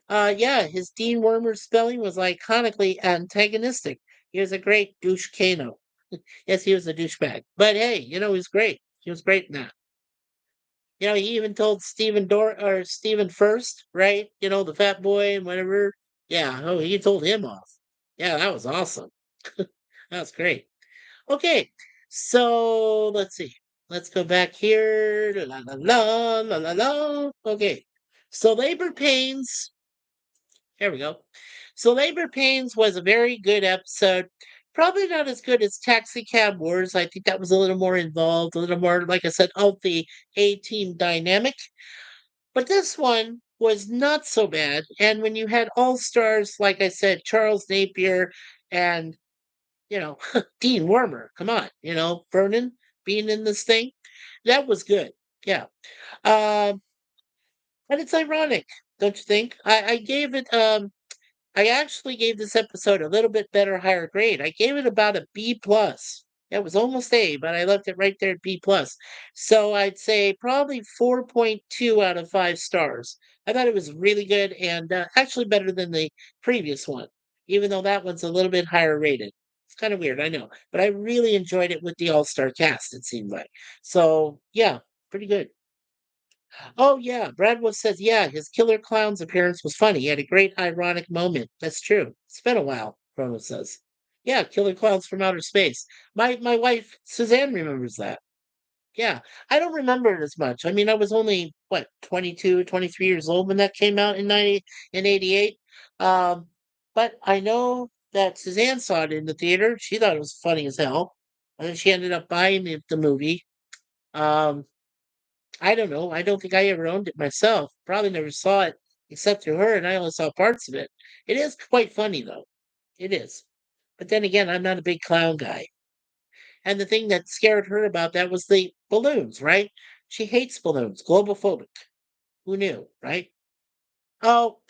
Yeah, his Dean Wormer spelling was iconically antagonistic. He was a great douche Kano. Yes, he was a douchebag. But hey, he was great. He was great in that. He even told Stephen first, right? The fat boy and whatever. Yeah, oh, he told him off. Yeah, that was awesome. That was great. Okay, so let's see. Let's go back here. La la la la la la. Okay, so labor pains. There we go. So Labor Pains was a very good episode. Probably not as good as Taxi Cab Wars. I think that was a little more involved, a little more, like I said, of the A team dynamic. But this one was not so bad. And when you had all stars, like I said, Charles Napier and, you know, Dean Wormer, come on, Vernon being in this thing, that was good. Yeah. Um, but it's ironic, don't you think? I gave it I actually gave this episode a little bit better, higher grade. I gave it about a B plus. It was almost A, but I left it right there at B plus. So I'd say probably 4.2 out of 5 stars. I thought it was really good and actually better than the previous one, even though that one's a little bit higher rated. It's kind of weird, I know, but I really enjoyed it with the all-star cast, it seemed like. So yeah, pretty good. Oh, yeah. Bradwood says, yeah, his Killer Clown's appearance was funny. He had a great ironic moment. That's true. It's been a while, Chrono says. Yeah, Killer Clowns from Outer Space. My wife, Suzanne, remembers that. Yeah, I don't remember it as much. I mean, I was only, what, 22, 23 years old when that came out in 88. Um, but I know that Suzanne saw it in the theater. She thought it was funny as hell. And then she ended up buying the movie. Um, I don't know. I don't think I ever owned it myself. Probably never saw it except through her, and I only saw parts of it. It is quite funny, though. It is. But then again, I'm not a big clown guy. And the thing that scared her about that was the balloons, right? She hates balloons. Globophobic. Who knew, right? Oh,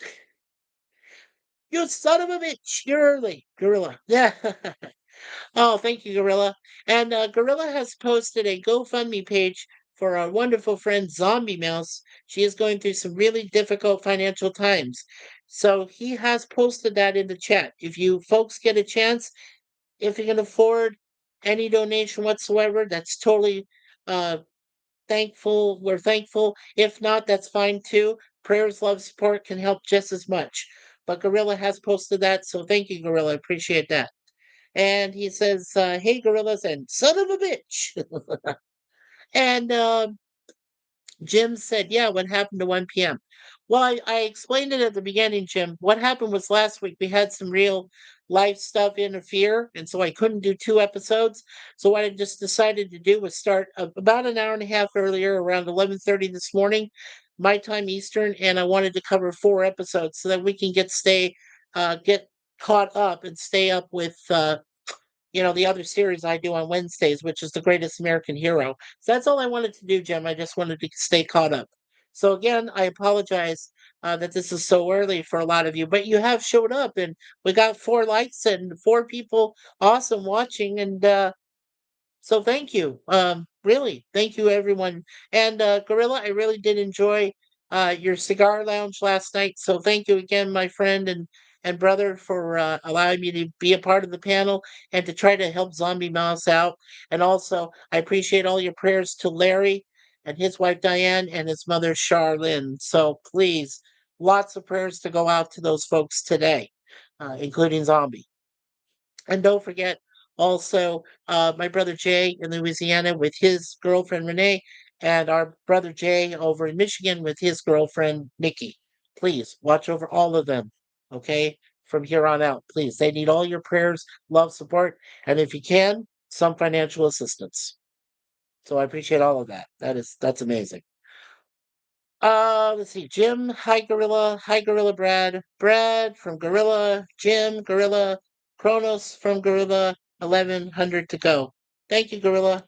you son of a bitch! You're early, Gorilla. Yeah. Oh, thank you, Gorilla. And Gorilla has posted a GoFundMe page for our wonderful friend Zombie Mouse. She is going through some really difficult financial times. So he has posted that in the chat. If you folks get a chance, if you can afford any donation whatsoever, that's totally uh, thankful. We're thankful. If not, that's fine too. Prayers, love, support can help just as much. But Gorilla has posted that, so thank you, Gorilla. I appreciate that. And he says, "Hey, gorillas, and son of a bitch." And Jim said, "Yeah, what happened to 1 p.m.?" Well, I explained it at the beginning, Jim. What happened was last week we had some real life stuff interfere, and so I couldn't do 2 episodes. So what I just decided to do was start about an hour and a half earlier, around 11:30 this morning, my time Eastern, and I wanted to cover 4 episodes so that we can get caught up and stay up with the other series I do on Wednesdays, which is The Greatest American Hero. So that's all I wanted to do, Jim. I just wanted to stay caught up. So again, I apologize that this is so early for a lot of you, but you have showed up and we got 4 likes and 4 people awesome watching. And so thank you. Really, thank you everyone. And Gorilla, I really did enjoy your cigar lounge last night. So thank you again, my friend and brother, for allowing me to be a part of the panel and to try to help Zombie Mouse out. And also, I appreciate all your prayers to Larry and his wife Diane and his mother Charlene. So please, lots of prayers to go out to those folks today, including Zombie. And don't forget also my brother Jay in Louisiana with his girlfriend Renee and our brother Jay over in Michigan with his girlfriend Nikki. Please watch over all of them, okay? From here on out, please. They need all your prayers, love, support, and if you can, some financial assistance. So I appreciate all of that. That's amazing. Let's see. Jim, hi Gorilla Brad from Gorilla, Jim, Gorilla, Kronos from Gorilla, 1100 to go. Thank you, Gorilla.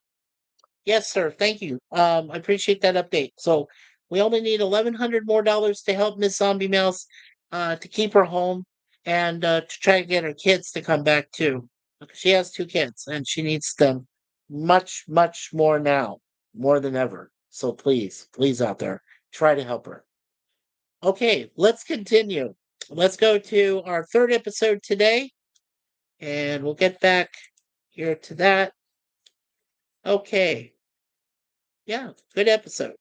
Yes, sir. Thank you. I appreciate that update. So we only need $1,100 more to help Miss Zombie Mouse to keep her home and to try to get her kids to come back too. She has two kids and she needs them much, much more now, more than ever. So please, please out there, try to help her. Okay, let's continue. Let's go to our third episode today and we'll get back here to that. Okay. Yeah, good episode.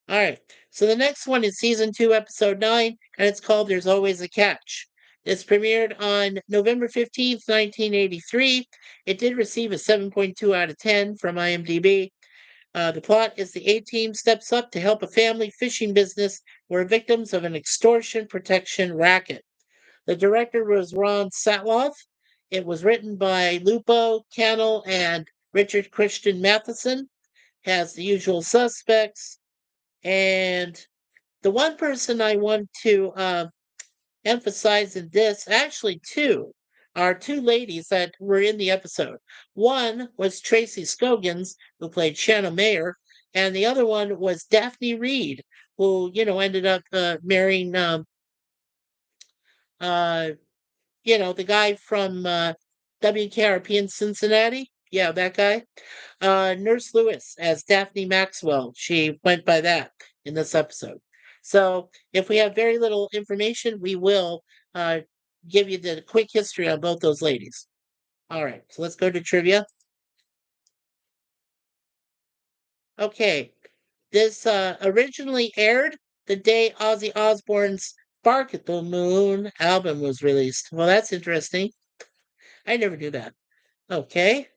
All right. So the next one is season 2, episode 9, and it's called There's Always a Catch. This premiered on November 15th, 1983. It did receive a 7.2 out of 10 from IMDb. The plot is the A team steps up to help a family fishing business who are victims of an extortion protection racket. The director was Ron Satloff. It was written by Lupo Cannell and Richard Christian Matheson. Has the usual suspects. And the one person I want to emphasize in this, actually two, are two ladies that were in the episode. One was Tracy Scogins, who played Shanna Mayer, and the other one was Daphne Reed, who ended up marrying uh, the guy from WKRP in Cincinnati. Yeah, that guy. Nurse Lewis as Daphne Maxwell. She went by that in this episode. So if we have very little information, we will uh, give you the quick history on both those ladies. All right, so let's go to trivia. Okay, this originally aired the day Ozzy Osbourne's Bark at the Moon album was released. Well, that's interesting. I never knew that. Okay.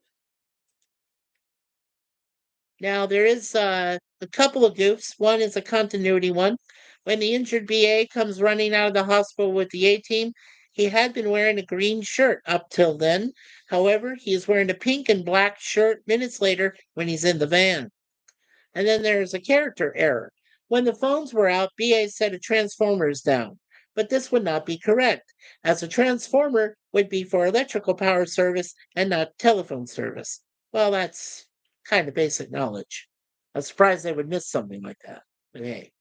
Now there is a couple of goofs. One is a continuity one. When the injured BA comes running out of the hospital with the A team, he had been wearing a green shirt up till then. However, he is wearing a pink and black shirt minutes later when he's in the van. And then there's a character error. When the phones were out, BA set a transformer is down. But this would not be correct, as a transformer would be for electrical power service and not telephone service. Well, that's kind of basic knowledge. I'm surprised they would miss something like that. But hey.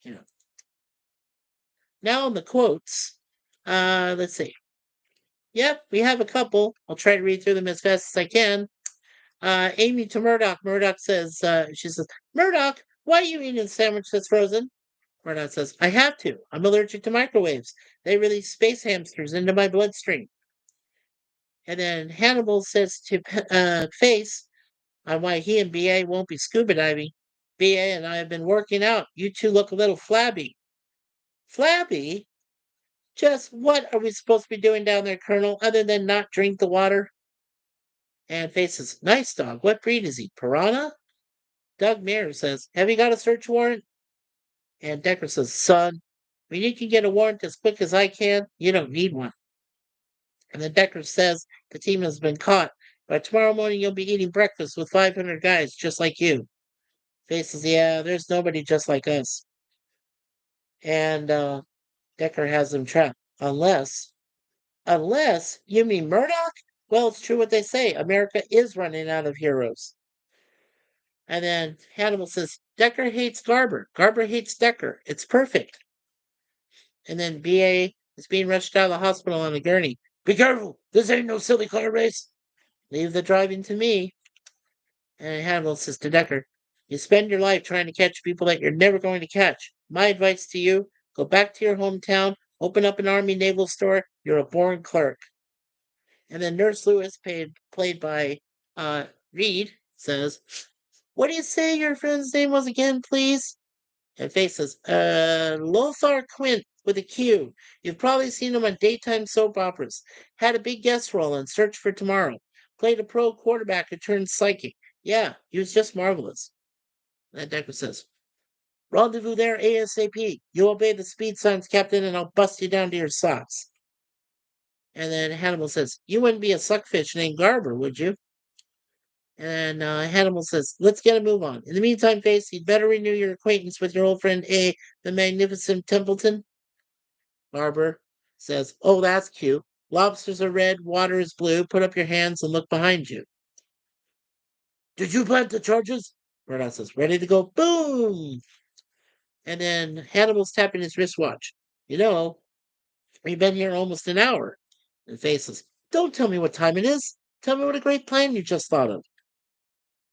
Now in the quotes, let's see. Yep, we have a couple. I'll try to read through them as fast as I can. Amy to Murdoch. Murdoch says, she says, Murdoch, why are you eating a sandwich that's frozen? Murdoch says, I have to. I'm allergic to microwaves. They release space hamsters into my bloodstream. And then Hannibal says to Face on why he and BA won't be scuba diving. BA and I have been working out. You two look a little flabby. Flabby? Just what are we supposed to be doing down there, Colonel, other than not drink the water? And Face says, nice dog. What breed is he? Piranha? Doug Mears says, have you got a search warrant? And Decker says, son, when you can get a warrant as quick as I can, you don't need one. And then Decker says the team has been caught. By tomorrow morning, you'll be eating breakfast with 500 guys just like you. Face says, yeah, there's nobody just like us. And Decker has them trapped. Unless you mean Murdoch? Well, it's true what they say. America is running out of heroes. And then Hannibal says, Decker hates Garber. Garber hates Decker. It's perfect. And then BA is being rushed out of the hospital on a gurney. Be careful. This ain't no silly car race. Leave the driving to me. And Hannibal says to Decker, you spend your life trying to catch people that you're never going to catch. My advice to you, go back to your hometown, open up an Army naval store. You're a born clerk. And then Nurse Lewis, played by Reed, says, what do you say your friend's name was again, please? And Face says, Lothar Quint with a Q. You've probably seen him on daytime soap operas. Had a big guest role in Search for Tomorrow. Played a pro quarterback who turned psychic. Yeah, he was just marvelous. And Decker says, rendezvous there ASAP. You obey the speed signs, Captain, and I'll bust you down to your socks. And then Hannibal says, you wouldn't be a suckfish named Garber, would you? And Hannibal says, let's get a move on. In the meantime, Face, you'd better renew your acquaintance with your old friend A, the magnificent Templeton. Garber says, oh, that's cute. Lobsters are red, water is blue. Put up your hands and look behind you. Did you plant the charges? Murdoch says, ready to go. Boom! And then Hannibal's tapping his wristwatch. You know, we've been here almost an hour. And Face says, don't tell me what time it is. Tell me what a great plan you just thought of.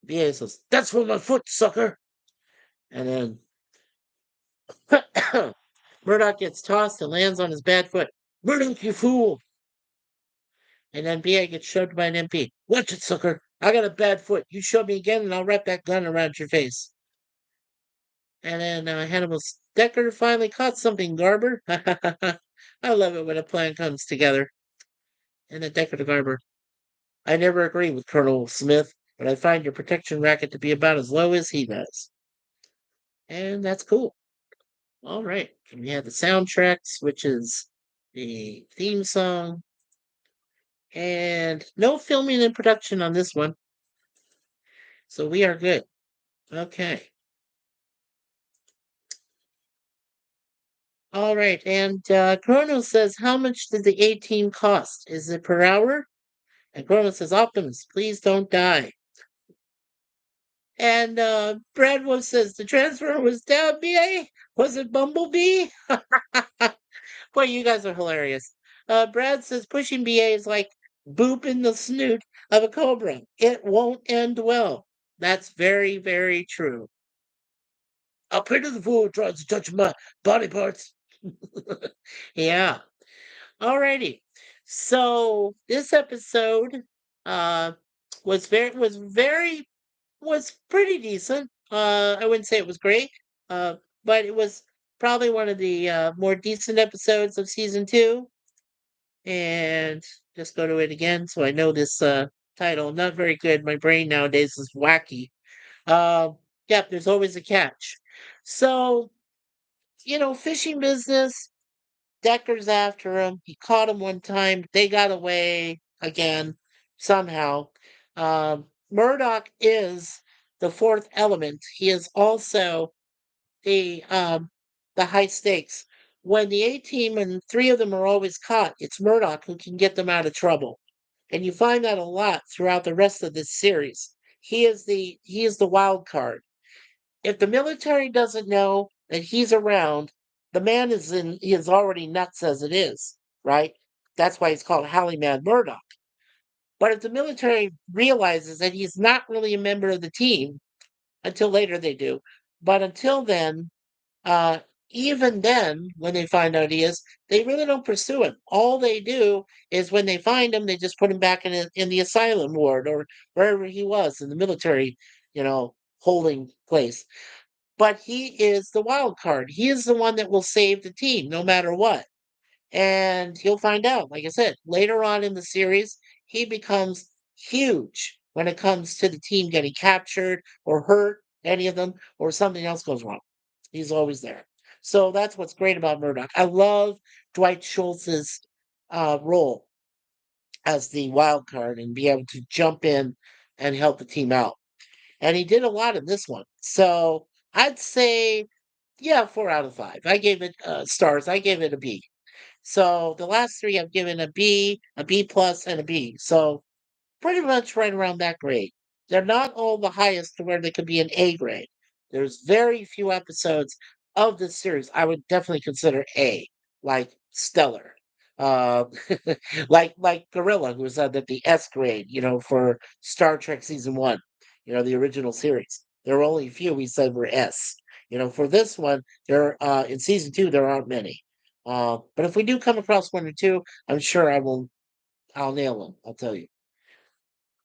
BA says, that's for my foot, sucker. And then Murdoch gets tossed and lands on his bad foot. Murdoch, you fool! And then BA gets shoved by an MP. Watch it, sucker. I got a bad foot. You shove me again, and I'll wrap that gun around your face. And then Hannibal Decker finally caught something, Garber. I love it when a plan comes together. And then Decker to Garber. I never agree with Colonel Smith, but I find your protection racket to be about as low as he does. And that's cool. All right. And we have the soundtracks, which is the theme song. And no filming and production on this one. So we are good. Okay. All right. And Chrono says, how much did the 18 cost? Is it per hour? And Chrono says, Optimus, please don't die. And Brad Wolf says, the transfer was down, BA? Was it Bumblebee? Boy, you guys are hilarious. Brad says, pushing BA is like booping the snoot of a cobra. It won't end well. That's very, very true. I'll pay to the fool who tries to touch my body parts. Yeah. Alrighty. So this episode uh was pretty decent. I wouldn't say it was great, but it was probably one of the more decent episodes of season two. And just go to it again so I know this title. Not very good. My brain nowadays is wacky. Uh, yeah, there's always a catch. So, fishing business, Decker's after him. He caught him one time. They got away again somehow. Murdoch is the fourth element. He is also the high stakes. When the A team and three of them are always caught, it's Murdoch who can get them out of trouble. And you find that a lot throughout the rest of this series. He is the wild card. If the military doesn't know that he's around, the man he is already nuts as it is, right? That's why he's called Howling Mad Murdoch. But if the military realizes that he's not really a member of the team, until later they do, but until then, uh, even then, when they find out he is, they really don't pursue him. All they do is when they find him, they just put him back in the asylum ward or wherever he was in the military, holding place. But he is the wild card. He is the one that will save the team no matter what. And you'll find out, like I said, later on in the series, he becomes huge when it comes to the team getting captured or hurt, any of them, or something else goes wrong. He's always there. So that's what's great about Murdoch. I love Dwight Schultz's role as the wild card and be able to jump in and help the team out. And he did a lot in this one. So I'd say, yeah, 4 out of 5. I gave it stars. I gave it a B. So the last three I've given a B plus, and a B. So pretty much right around that grade. They're not all the highest to where they could be an A grade. There's very few episodes of this series I would definitely consider A, like stellar. Uh, like Gorilla, who was at the S grade, for Star Trek season one, the original series. There were only a few we said were S. For this one, in season two there aren't many. But if we do come across one or two, I'm sure I'll nail them. I'll tell you.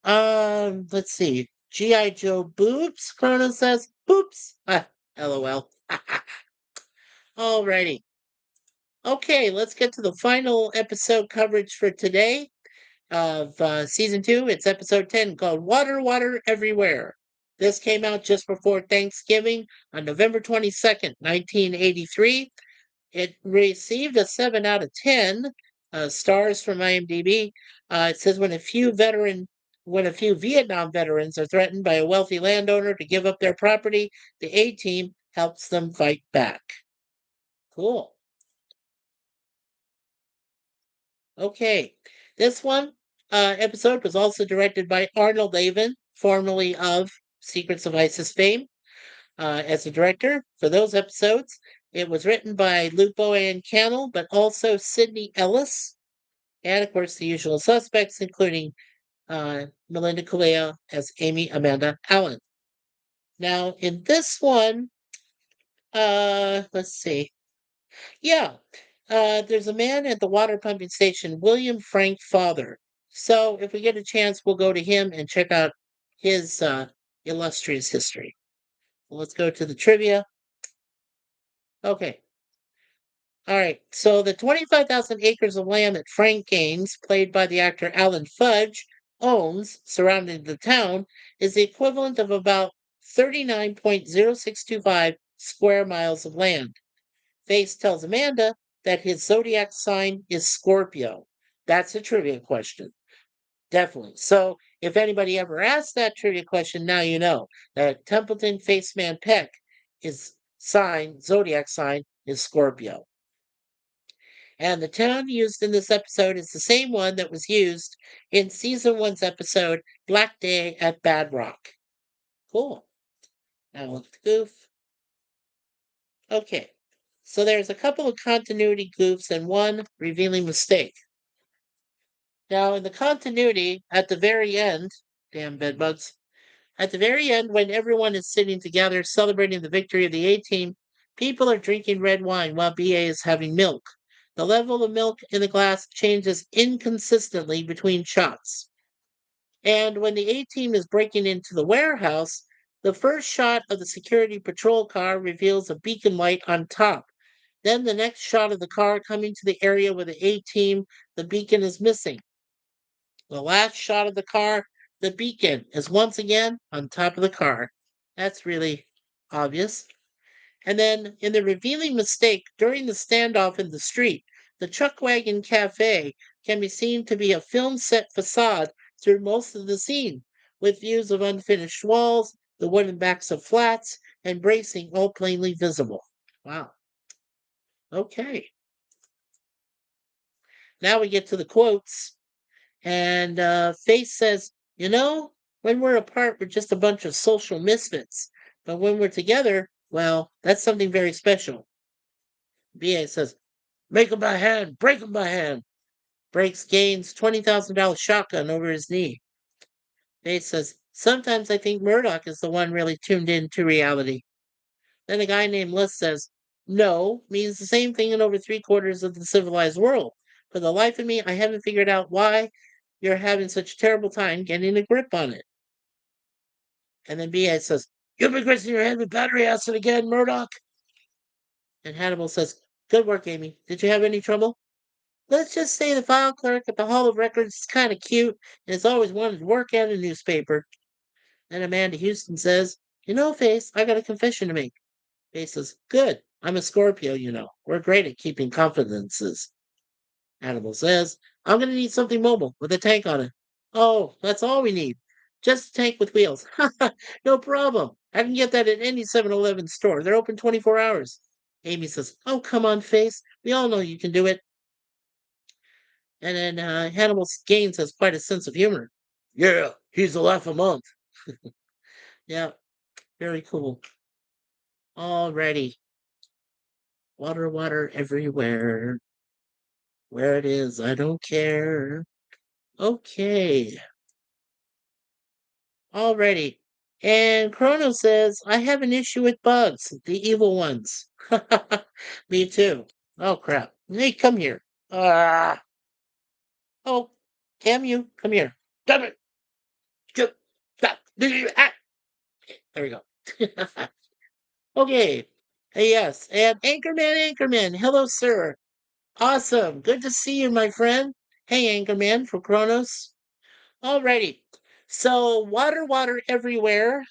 Let's see. G.I. Joe boobs, Chrono says. Boops. LOL. Alrighty. Okay, let's get to the final episode coverage for today of season two. It's episode 10 called Water, Water Everywhere. This came out just before Thanksgiving on November 22nd, 1983. It received a 7 out of 10 stars from IMDb. It says when a few Vietnam veterans are threatened by a wealthy landowner to give up their property, the A-Team helps them fight back. Cool. Okay. This one episode was also directed by Arnold Avon, formerly of Secrets of ISIS fame, as a director for those episodes. It was written by Lupo and Cannell, but also Sidney Ellis, and of course the usual suspects, including Melinda Kalea as Amy Amanda Allen. Now, in this one, let's see. Yeah, there's a man at the water pumping station, William Frank Father. So if we get a chance, we'll go to him and check out his illustrious history. Let's go to the trivia. Okay. All right. So the 25,000 acres of land that Frank Gaines, played by the actor Alan Fudge, owns surrounding the town is the equivalent of about 39.0625 square miles of land. Face tells Amanda that his zodiac sign is Scorpio. That's a trivia question. Definitely. So if anybody ever asks that trivia question, now you know that Templeton Faceman Peck, his zodiac sign is Scorpio. And the town used in this episode is the same one that was used in season one's episode, Black Day at Bad Rock. Cool. Now look at the goof. Okay. So there's a couple of continuity goofs and one revealing mistake. Now, in the continuity, at the very end, damn bedbugs, at the very end, when everyone is sitting together celebrating the victory of the A team, people are drinking red wine while BA is having milk. The level of milk in the glass changes inconsistently between shots. And when the A team is breaking into the warehouse, the first shot of the security patrol car reveals a beacon light on top. Then the next shot of the car coming to the area where the A team, the beacon is missing. The last shot of the car, the beacon is once again on top of the car. That's really obvious. And then in the revealing mistake during the standoff in the street, the Chuckwagon Cafe can be seen to be a film set facade through most of the scene, with views of unfinished walls, the wooden backs of flats, and bracing all plainly visible. Wow. Okay. Now we get to the quotes. And Faith says, you know, when we're apart, we're just a bunch of social misfits. But when we're together, well, that's something very special. BA says, make 'em by hand, break 'em by hand. Breaks Gaines' $20,000 shotgun over his knee. Faith says, sometimes I think Murdoch is the one really tuned in to reality. Then a guy named Liz says, no, means the same thing in over 3/4 of the civilized world. For the life of me, I haven't figured out why you're having such a terrible time getting a grip on it. And then BA says, you've been greasing your head with battery acid again, Murdoch. And Hannibal says, good work, Amy. Did you have any trouble? Let's just say the file clerk at the Hall of Records is kind of cute and has always wanted to work at a newspaper. Then Amanda Houston says, you know, Face, I got a confession to make. Face says, good. I'm a Scorpio, you know. We're great at keeping confidences. Hannibal says, I'm going to need something mobile with a tank on it. Oh, that's all we need. Just a tank with wheels. No problem. I can get that at any 7-Eleven store. They're open 24 hours. Amy says, oh, come on, Face. We all know you can do it. And then Hannibal Gaines has quite a sense of humor. Yeah, he's a laugh a month. Yeah, very cool. Alrighty. Water, water everywhere. Where it is, I don't care. Okay. Alrighty. And Chrono says, I have an issue with bugs, the evil ones. Me too. Oh, crap. Hey, come here. Ah. Oh, damn you. Come here. Damn it. Stop. Ah. There we go. Okay. Hey, yes. And Anchorman. Hello, sir. Awesome. Good to see you, my friend. Hey, Anchorman for Kronos. Alrighty. So, water, water everywhere.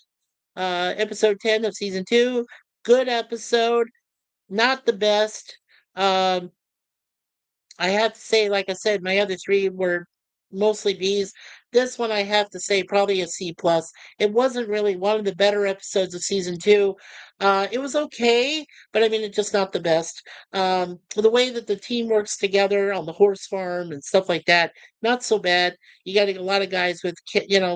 episode 10 of season 2. Good episode, not the best. Um, I have to say, like I said, my other three were mostly B's. This one I have to say probably a C plus. It wasn't really one of the better episodes of season 2. It was okay, but I mean it's just not the best. The way that the team works together on the horse farm and stuff like that, not so bad. You got a lot of guys with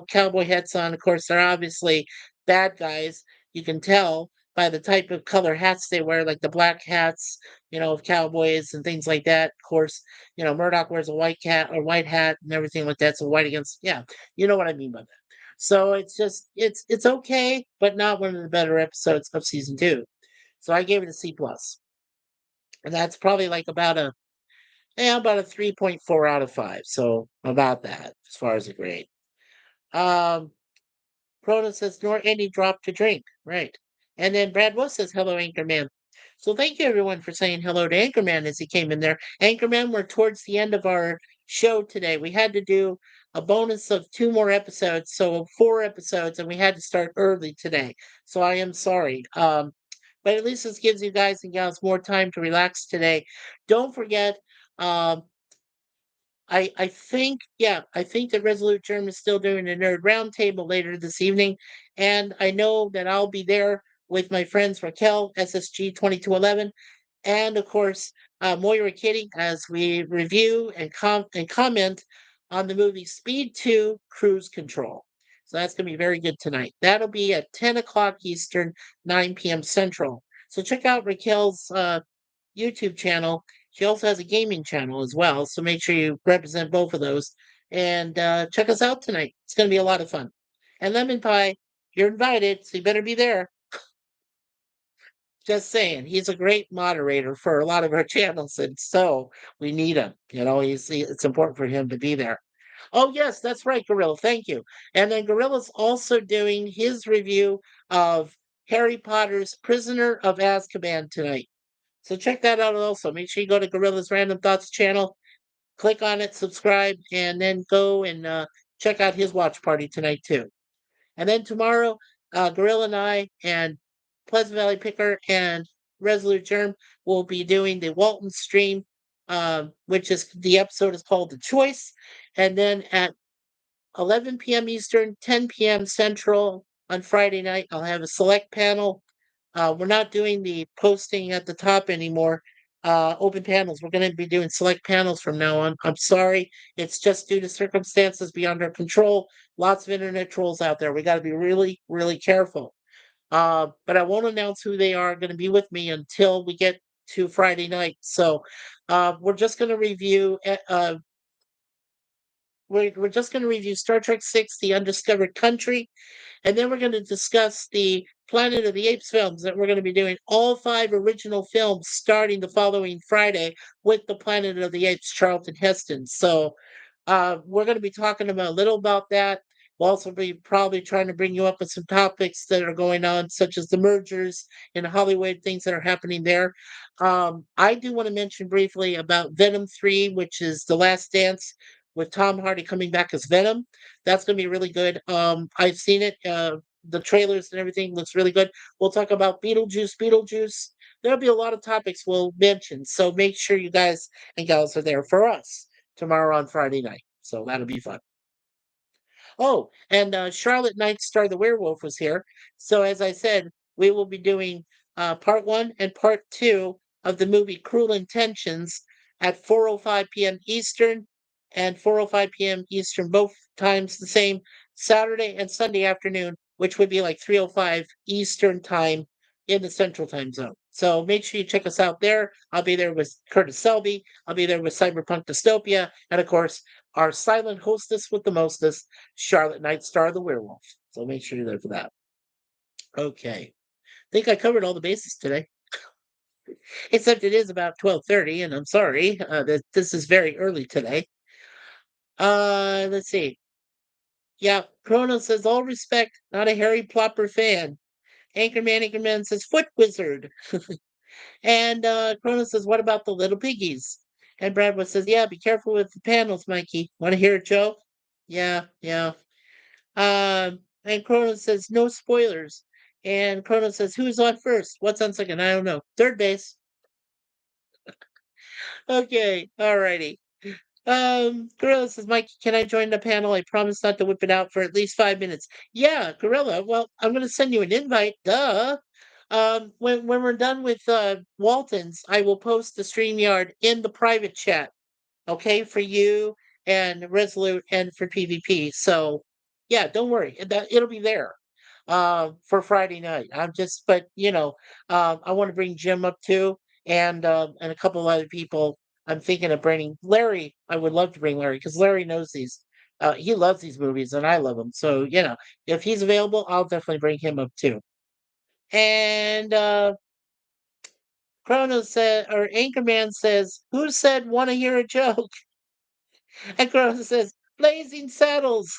cowboy hats on. Of course, they're obviously bad guys. You can tell by the type of color hats they wear, like the black hats, of cowboys and things like that. Of course, Murdoch wears a white cat or white hat and everything like that. So white against, yeah, you know what I mean by that. So it's just it's okay, but not one of the better episodes of season 2. So I gave it a C plus, and that's probably like about a 3.4 out of 5. So about that as far as a grade. Um, Cronin says, nor any drop to drink. Right. And then Brad Wolf says, hello, Anchorman. So thank you, everyone, for saying hello to Anchorman as he came in there. Anchorman, we're towards the end of our show today. We had to do a bonus of 2 more episodes, so 4 episodes, and we had to start early today. So I am sorry. But at least this gives you guys and gals more time to relax today. Don't forget, um, I think the Resolute Germ is still doing a nerd roundtable later this evening, and I know that I'll be there with my friends Raquel, SSG 2211, and of course Moira Kitty as we review and comment on the movie Speed 2 Cruise Control. So that's going to be very good tonight. That'll be at 10 o'clock Eastern, 9 p.m. Central. So check out Raquel's YouTube channel. She also has a gaming channel as well. So make sure you represent both of those and check us out tonight. It's going to be a lot of fun. And Lemon Pie, you're invited, so you better be there. Just saying, he's a great moderator for a lot of our channels, and so we need him. It's important for him to be there. Oh yes, that's right, Gorilla. Thank you. And then Gorilla's also doing his review of Harry Potter's Prisoner of Azkaban tonight. So check that out also. Make sure you go to Gorilla's Random Thoughts channel, click on it, subscribe, and then go and check out his watch party tonight too. And then tomorrow, Gorilla and I and Pleasant Valley Picker and Resolute Germ will be doing the Walton stream, which is the episode is called The Choice. And then at 11 p.m. Eastern, 10 p.m. Central on Friday night, I'll have a select panel. We're not doing the posting at the top anymore. Open panels. We're going to be doing select panels from now on. I'm sorry. It's just due to circumstances beyond our control. Lots of internet trolls out there. We got to be really, really careful. But I won't announce who they are going to be with me until we get to Friday night. So we're just going to review. We're just going to review Star Trek 6: The Undiscovered Country, and then we're going to discuss the Planet of the Apes films that we're going to be doing all 5 original films starting the following Friday with the Planet of the Apes, Charlton Heston. So we're going to be talking about a little about that. We'll also be probably trying to bring you up with some topics that are going on, such as the mergers in Hollywood, things that are happening there. I do want to mention briefly about Venom 3, which is The Last Dance with Tom Hardy coming back as Venom. That's going to be really good. I've seen it. The trailers and everything looks really good. We'll talk about Beetlejuice. There'll be a lot of topics we'll mention. So make sure you guys and gals are there for us tomorrow on Friday night. So that'll be fun. Oh, and Charlotte Nightstar the Werewolf was here. So as I said, we will be doing part 1 and part 2 of the movie Cruel Intentions at 4:05 p.m. Eastern and 4:05 p.m. Eastern, both times the same Saturday and Sunday afternoon, which would be like 3:05 Eastern time in the Central Time Zone. So make sure you check us out there. I'll be there with Curtis Selby. I'll be there with Cyberpunk Dystopia, and of course, our silent hostess with the mostest, Charlotte Nightstar the Werewolf. So make sure you're there for that. Okay. I think I covered all the bases today. Except it is about 12:30, and I'm sorry that this is very early today. Let's see. Yeah, Chrono says all respect, not a Harry Plopper fan. Anchorman says foot wizard. And Chrono says, what about the little piggies? And Bradwood says, yeah, be careful with the panels, Mikey. Want to hear a joke? Yeah, yeah. And Chrono says, no spoilers. And Chrono says, who's on first? What's on second? I don't know. Third base. Okay, alrighty. Gorilla says, Mike, can I join the panel? I promise not to whip it out for at least 5 minutes. Yeah, Gorilla. Well, I'm gonna send you an invite. Duh. When we're done with Walton's, I will post the StreamYard in the private chat. Okay, for you and Resolute and for PvP. So yeah, don't worry. It'll be there for Friday night. But I want to bring Jim up too, and a couple of other people. I'm thinking of bringing Larry. I would love to bring Larry because Larry knows these. He loves these movies and I love them. So if he's available, I'll definitely bring him up too. And Chrono said, or Anchorman says, "Who said want to hear a joke?" And Chrono says, "Blazing Saddles."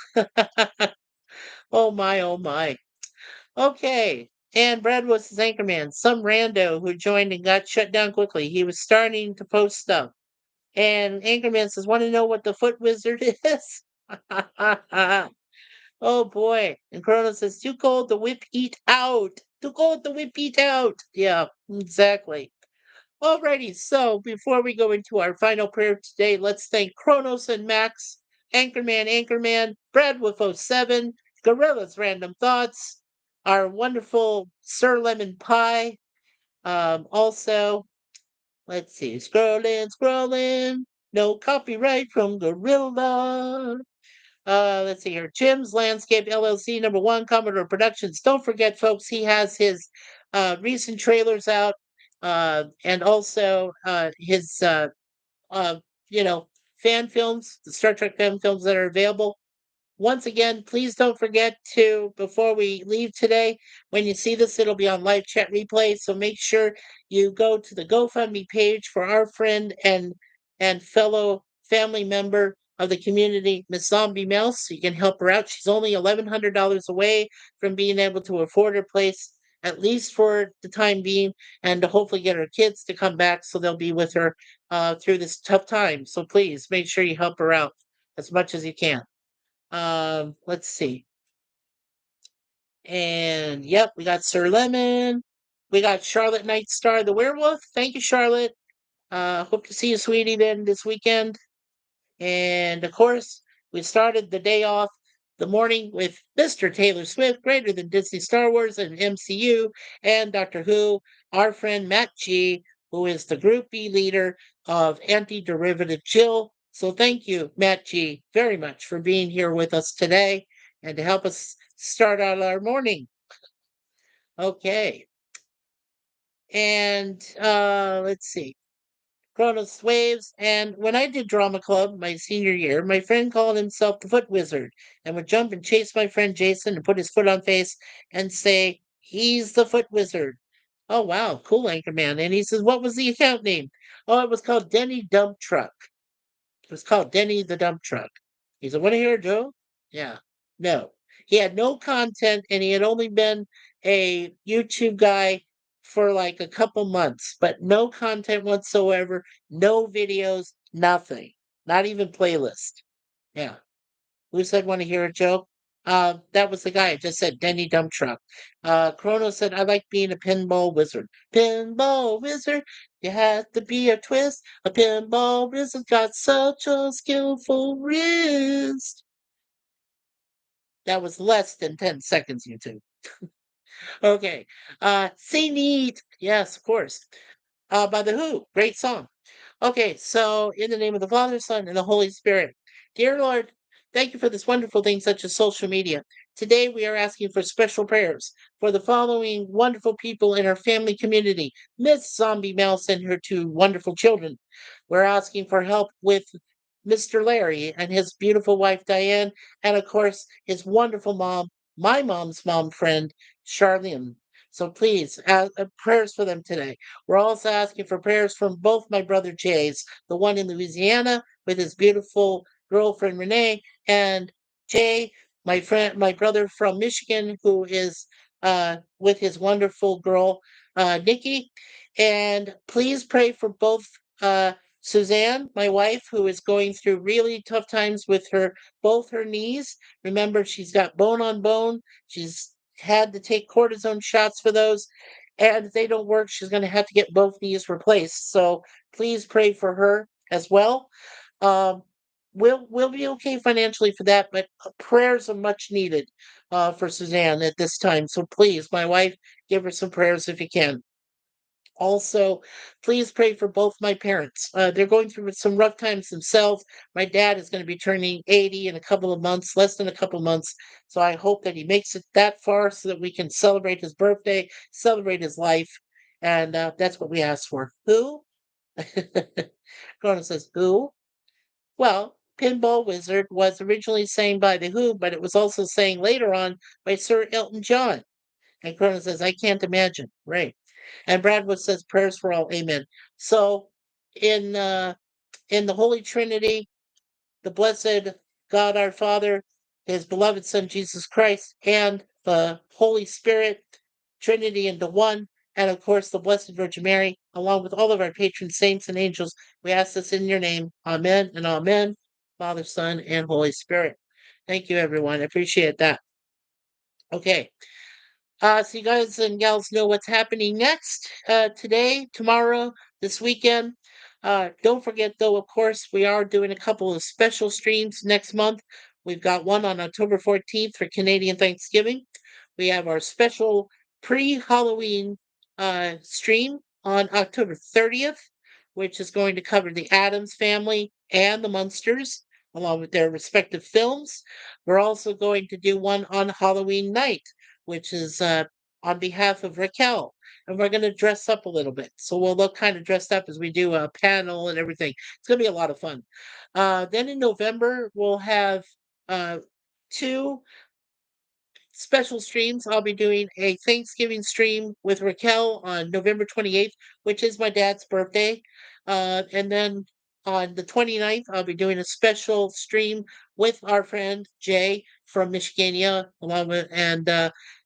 Oh my, oh my. Okay. And Brad was his anchorman, some rando who joined and got shut down quickly. He was starting to post stuff. And Anchorman says, want to know what the foot wizard is? Oh boy. And Chrono says, too cold to whip eat out. Too cold to whip eat out. Yeah, exactly. Alrighty, so before we go into our final prayer today, let's thank Kronos and Max, Anchorman, Brad with '07, Gorilla's Random Thoughts, our wonderful Sir Lemon Pie. Also, let's see, scrolling, no copyright from Gorilla. Let's see here. Jim's Landscape LLC, number one, Commodore Productions. Don't forget, folks, he has his recent trailers out, and also his uh, you know fan films, the Star Trek fan films that are available. Once again, please don't forget to, before we leave today, when you see this, it'll be on live chat replay. So make sure you go to the GoFundMe page for our friend and fellow family member of the community, Miss Zombie Mouse. So you can help her out. She's only $1,100 away from being able to afford her place, at least for the time being, and to hopefully get her kids to come back so they'll be with her through this tough time. So please make sure you help her out as much as you can. Let's see. And yep, we got Sir Lemon. We got Charlotte Nightstar the werewolf. Thank you, Charlotte. Hope to see you, sweetie, then this weekend. And of course, we started the day off the morning with Mr. Taylor Swift, greater than Disney Star Wars and MCU, and Doctor Who, our friend Matt G, who is the Group B leader of Anti Derivative Jill. So thank you, Matt G, very much for being here with us today and to help us start out our morning. Okay. And let's see. Cronus Waves. And when I did drama club my senior year, my friend called himself the Foot Wizard and would jump and chase my friend Jason and put his foot on face and say, he's the Foot Wizard. Oh, wow. Cool, Anchorman. And he says, what was the account name? Oh, it was called Denny Dump Truck. It was called Denny the Dump Truck. He said, want to hear a joke? Yeah. No. He had no content and he had only been a YouTube guy for like a couple months, but no content whatsoever, no videos, nothing. Not even playlist. Yeah. Who said want to hear a joke? That was the guy. I just said Denny Dump Truck. Chrono said, I like being a pinball wizard. Pinball wizard, you have to be a twist. A pinball wizard got such a skillful wrist. That was less than 10 seconds, YouTube. Okay. See Neat. Yes, of course. By The Who. Great song. Okay, so in the name of the Father, Son, and the Holy Spirit. Dear Lord, thank you for this wonderful thing such as social media. Today we are asking for special prayers for the following wonderful people in our family community. Miss Zombie Mouse and her two wonderful children. We're asking for help with Mr. Larry and his beautiful wife Diane, and of course his wonderful mom, my mom's mom friend, Charlene. So please, prayers for them today. We're also asking for prayers from both my brother Jay's, the one in Louisiana with his beautiful girlfriend Renee, and Jay, my brother from Michigan, who is with his wonderful girl Nikki. And please pray for both Suzanne, my wife, who is going through really tough times with both her knees. Remember, she's got bone on bone. She's had to take cortisone shots for those. And if they don't work, she's going to have to get both knees replaced. So please pray for her as well. Um, we'll be okay financially for that, but prayers are much needed for Suzanne at this time. So please, my wife, give her some prayers if you can. Also, please pray for both my parents. They're going through some rough times themselves. My dad is going to be turning 80 in a couple of months, less than a couple of months. So I hope that he makes it that far so that we can celebrate his birthday, celebrate his life. And that's what we asked for. Who? Corona says, who? Well, Pinball Wizard was originally sang by The Who, but it was also sang later on by Sir Elton John. And Corona says, I can't imagine. Right. And Bradwood says prayers for all. Amen. So in the Holy Trinity, the blessed God our Father, his beloved Son Jesus Christ, and the Holy Spirit, Trinity into one, and of course the Blessed Virgin Mary, along with all of our patron saints and angels, we ask this in your name. Amen and amen. Father, Son, and Holy Spirit. Thank you, everyone. I appreciate that. Okay. So you guys and gals know what's happening next today, tomorrow, this weekend. Don't forget, though, of course, we are doing a couple of special streams next month. We've got one on October 14th for Canadian Thanksgiving. We have our special pre-Halloween stream on October 30th, which is going to cover the Addams family and the Munsters, along with their respective films. We're also going to do one on Halloween night, which is on behalf of Raquel. And we're going to dress up a little bit. So we'll look kind of dressed up as we do a panel and everything. It's going to be a lot of fun. Then in November, we'll have two special streams. I'll be doing a Thanksgiving stream with Raquel on November 28th, which is my dad's birthday. And then on the 29th, I'll be doing a special stream with our friend Jay from Michigania, along with, and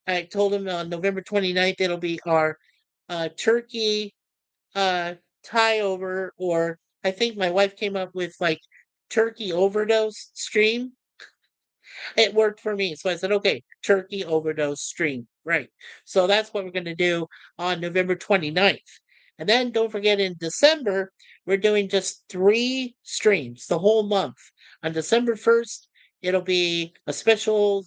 I told him on November 29th, it'll be our turkey tie over, or I think my wife came up with like turkey overdose stream. It worked for me. So I said, okay, turkey overdose stream. Right. So that's what we're going to do on November 29th. And then don't forget in December, we're doing just 3 streams the whole month. On December 1st, it'll be a special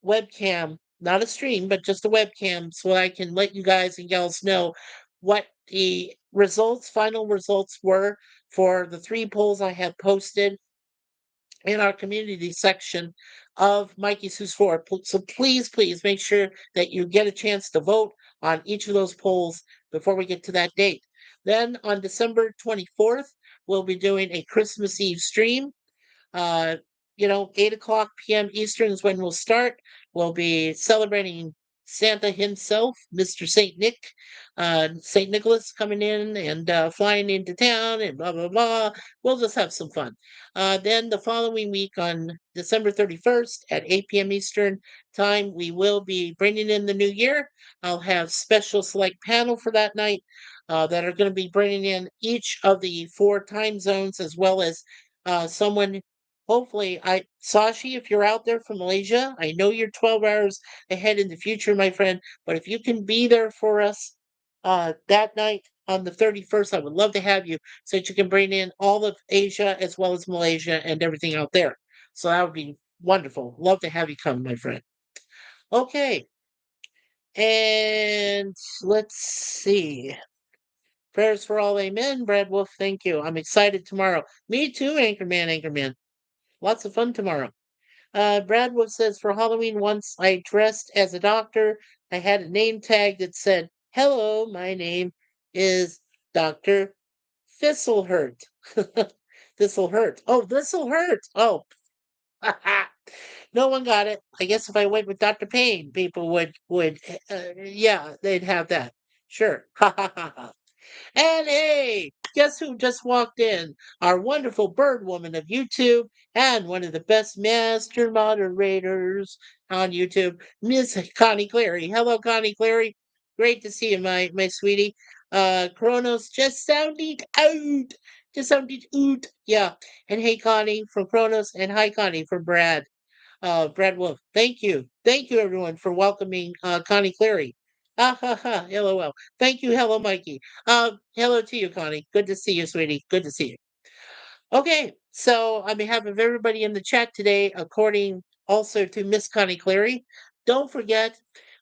webcam, not a stream, but just a webcam, so I can let you guys and gals know what the final results were for the 3 polls I have posted in our community section of MikeySuzeFour. So please, please make sure that you get a chance to vote on each of those polls before we get to that date. Then on December 24th, we'll be doing a Christmas Eve stream. Uh, 8 o'clock p.m. Eastern is when we'll start. We'll be celebrating Santa himself, Mr. St. Nicholas coming in and flying into town and blah, blah, blah. We'll just have some fun. Then the following week on December 31st at 8 p.m. Eastern time, we will be bringing in the new year. I'll have special select panel for that night that are going to be bringing in each of the 4 time zones, as well as someone. Hopefully, Sashi, if you're out there from Malaysia, I know you're 12 hours ahead in the future, my friend, but if you can be there for us that night on the 31st, I would love to have you so that you can bring in all of Asia as well as Malaysia and everything out there. So that would be wonderful. Love to have you come, my friend. Okay. And let's see. Prayers for all, amen. Brad Wolf, thank you. I'm excited tomorrow. Me too, Anchorman. Lots of fun tomorrow. Bradwood says, for Halloween once I dressed as a doctor. I had a name tag that said, hello, my name is Dr. Thistlehurt. Thistlehurt. Oh, Thistlehurt. Oh, no one got it. I guess if I went with Dr. Payne, people would, yeah, they'd have that. Sure. Ha ha ha ha. And hey, guess who just walked in? Our wonderful bird woman of YouTube and one of the best master moderators on YouTube, Miss Connie Clary. Hello, Connie Clary. Great to see you, my sweetie. Kronos just sounded out. Just sounded out. Yeah. And hey, Connie from Kronos, and hi, Connie from Brad. Brad Wolf. Thank you. Thank you, everyone, for welcoming Connie Cleary. Ah, ha, ha. LOL. Thank you. Hello, Mikey. Hello to you, Connie. Good to see you, sweetie. Good to see you. Okay, so on behalf of everybody in the chat today, according also to Miss Connie Cleary, don't forget,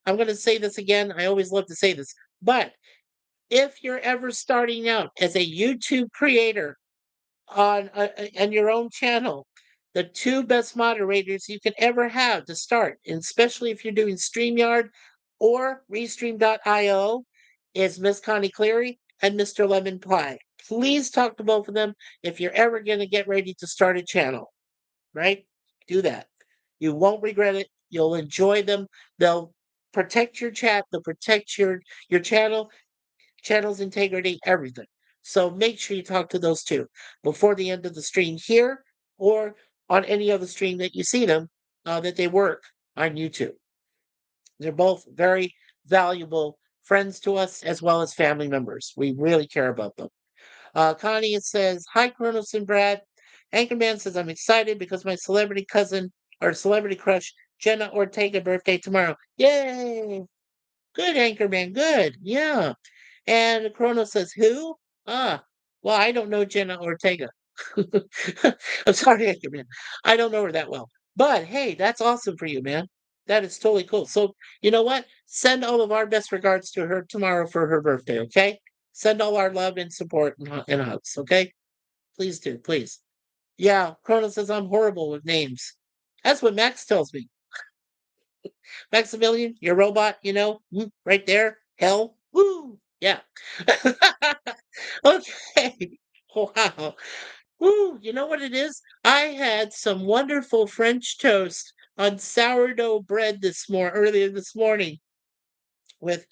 I'm going to say this again. I always love to say this, but if you're ever starting out as a YouTube creator on your own channel, the two best moderators you can ever have to start, and especially if you're doing StreamYard or Restream.io, is Miss Connie Cleary and Mr. Lemon Pie. Please talk to both of them if you're ever going to get ready to start a channel, right? Do that. You won't regret it. You'll enjoy them. They'll protect your chat, they'll protect your channel's integrity, everything. So make sure you talk to those two before the end of the stream here or on any other stream that you see them, that they work on YouTube. They're both very valuable friends to us as well as family members. We really care about them. Connie says, "Hi, Kronos and Brad." Anchorman says, "I'm excited because my celebrity cousin or celebrity crush, Jenna Ortega, birthday tomorrow. Yay! Good, Anchorman. Good. Yeah." And Chrono says, "Who?" Ah, well, I don't know Jenna Ortega. I'm sorry, Anchorman. I don't know her that well. But hey, that's awesome for you, man. That is totally cool. So, you know what? Send all of our best regards to her tomorrow for her birthday, okay? Send all our love and support and hugs, okay? Please do, please. Yeah, Chrono says I'm horrible with names. That's what Max tells me. Maximilian, your robot, right there. Hell. Woo. Yeah. Okay. Wow. Woo. You know what it is? I had some wonderful French toast on sourdough bread earlier this morning with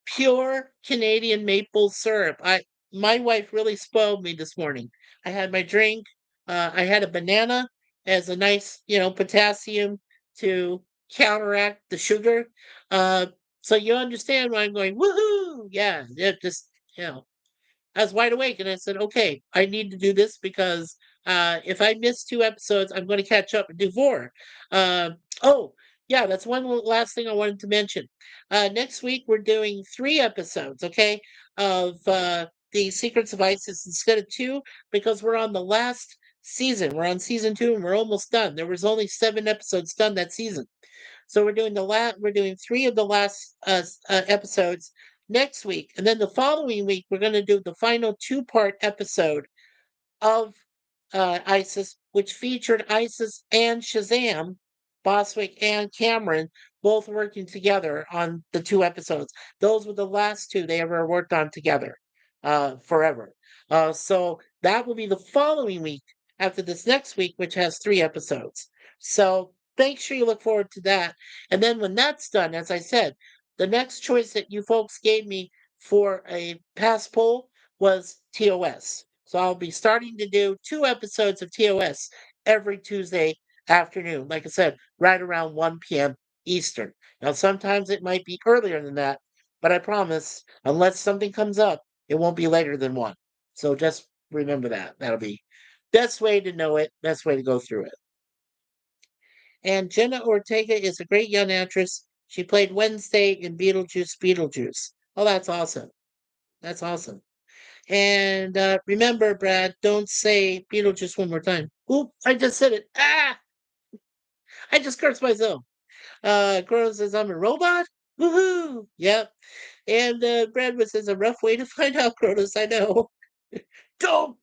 pure Canadian maple syrup. My wife really spoiled me this morning. I had my drink. I had a banana as a nice, potassium to counteract the sugar. Uh, so you understand why I'm going, woohoo! Yeah, just you know, I was wide awake and I said, okay, I need to do this because if I miss 2 episodes, I'm going to catch up and do 4. Oh, yeah, that's one last thing I wanted to mention. Next week, we're doing 3 episodes, okay, of the Secrets of Isis instead of 2 because we're on the last season. We're on season 2 and we're almost done. There was only 7 episodes done that season. So we're doing 3 of the last episodes next week, and then the following week we're going to do the final 2-part episode of ISIS, which featured ISIS and Shazam, Boswick and Cameron, both working together on the 2 episodes. Those were the last 2 they ever worked on together, forever. So that will be the following week after this next week, which has 3 episodes. So make sure you look forward to that. And then when that's done, as I said, the next choice that you folks gave me for a past poll was TOS. So I'll be starting to do 2 episodes of TOS every Tuesday afternoon. Like I said, right around 1 p.m. Eastern. Now, sometimes it might be earlier than that, but I promise, unless something comes up, it won't be later than 1. So just remember that. That'll be best way to know it, best way to go through it. And Jenna Ortega is a great young actress. She played Wednesday in Beetlejuice, Beetlejuice. Oh, that's awesome. That's awesome. And remember, Brad, don't say Beetlejuice one more time. Oop, I just said it. Ah, I just cursed myself. Crow says I'm a robot. Woohoo! Yep. And Brad says a rough way to find out, Cronus. I know. Don't.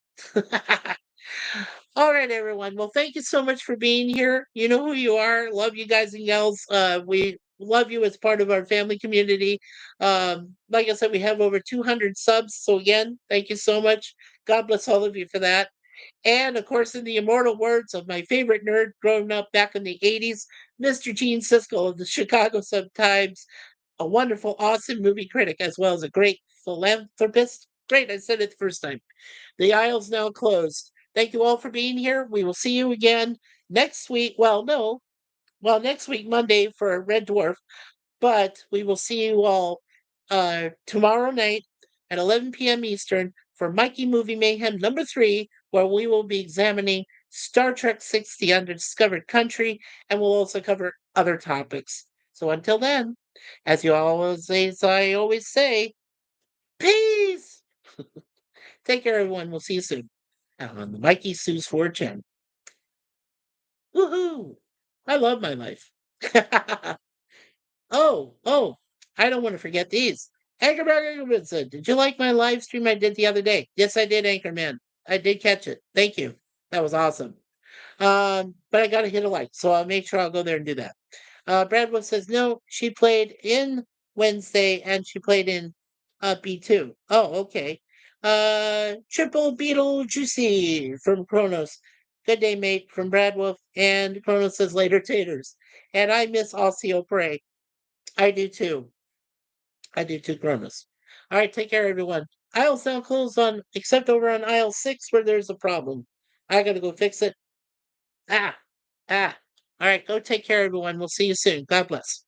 All right, everyone. Well, thank you so much for being here. You know who you are. Love you guys and gals. We love you as part of our family community. Like I said, we have over 200 subs. So again, thank you so much. God bless all of you for that. And of course, in the immortal words of my favorite nerd growing up back in the 80s, Mr. Gene Siskel of the Chicago Sun-Times, a wonderful, awesome movie critic, as well as a great philanthropist. Great, I said it the first time. The aisle's now closed. Thank you all for being here. We will see you again next week. Well, no. Well, next week, Monday, for Red Dwarf. But we will see you all tomorrow night at 11 p.m. Eastern for Mikey Movie Mayhem number 3, where we will be examining Star Trek 6, The Undiscovered Country, and we'll also cover other topics. So until then, as I always say, peace! Take care, everyone. We'll see you soon on the MikeySuzeFour channel. Woohoo! I love my life. Oh, I don't want to forget these. Anchorman said, did you like my live stream I did the other day? Yes, I did, Anchorman. I did catch it. Thank you. That was awesome. But I got to hit a like, so I'll make sure I'll go there and do that. Bradwood says, no, she played in Wednesday and she played in B2. Oh, okay. Triple Beetle Juicy from Kronos. Good day, mate, from Brad Wolf. And Kronos says, later, taters. And I miss Osseo Prey. I do too. I do too, Kronos. All right, take care, everyone. Aisle's now closed on, except over on aisle 6 where there's a problem. I got to go fix it. Ah, ah. All right, go take care, everyone. We'll see you soon. God bless.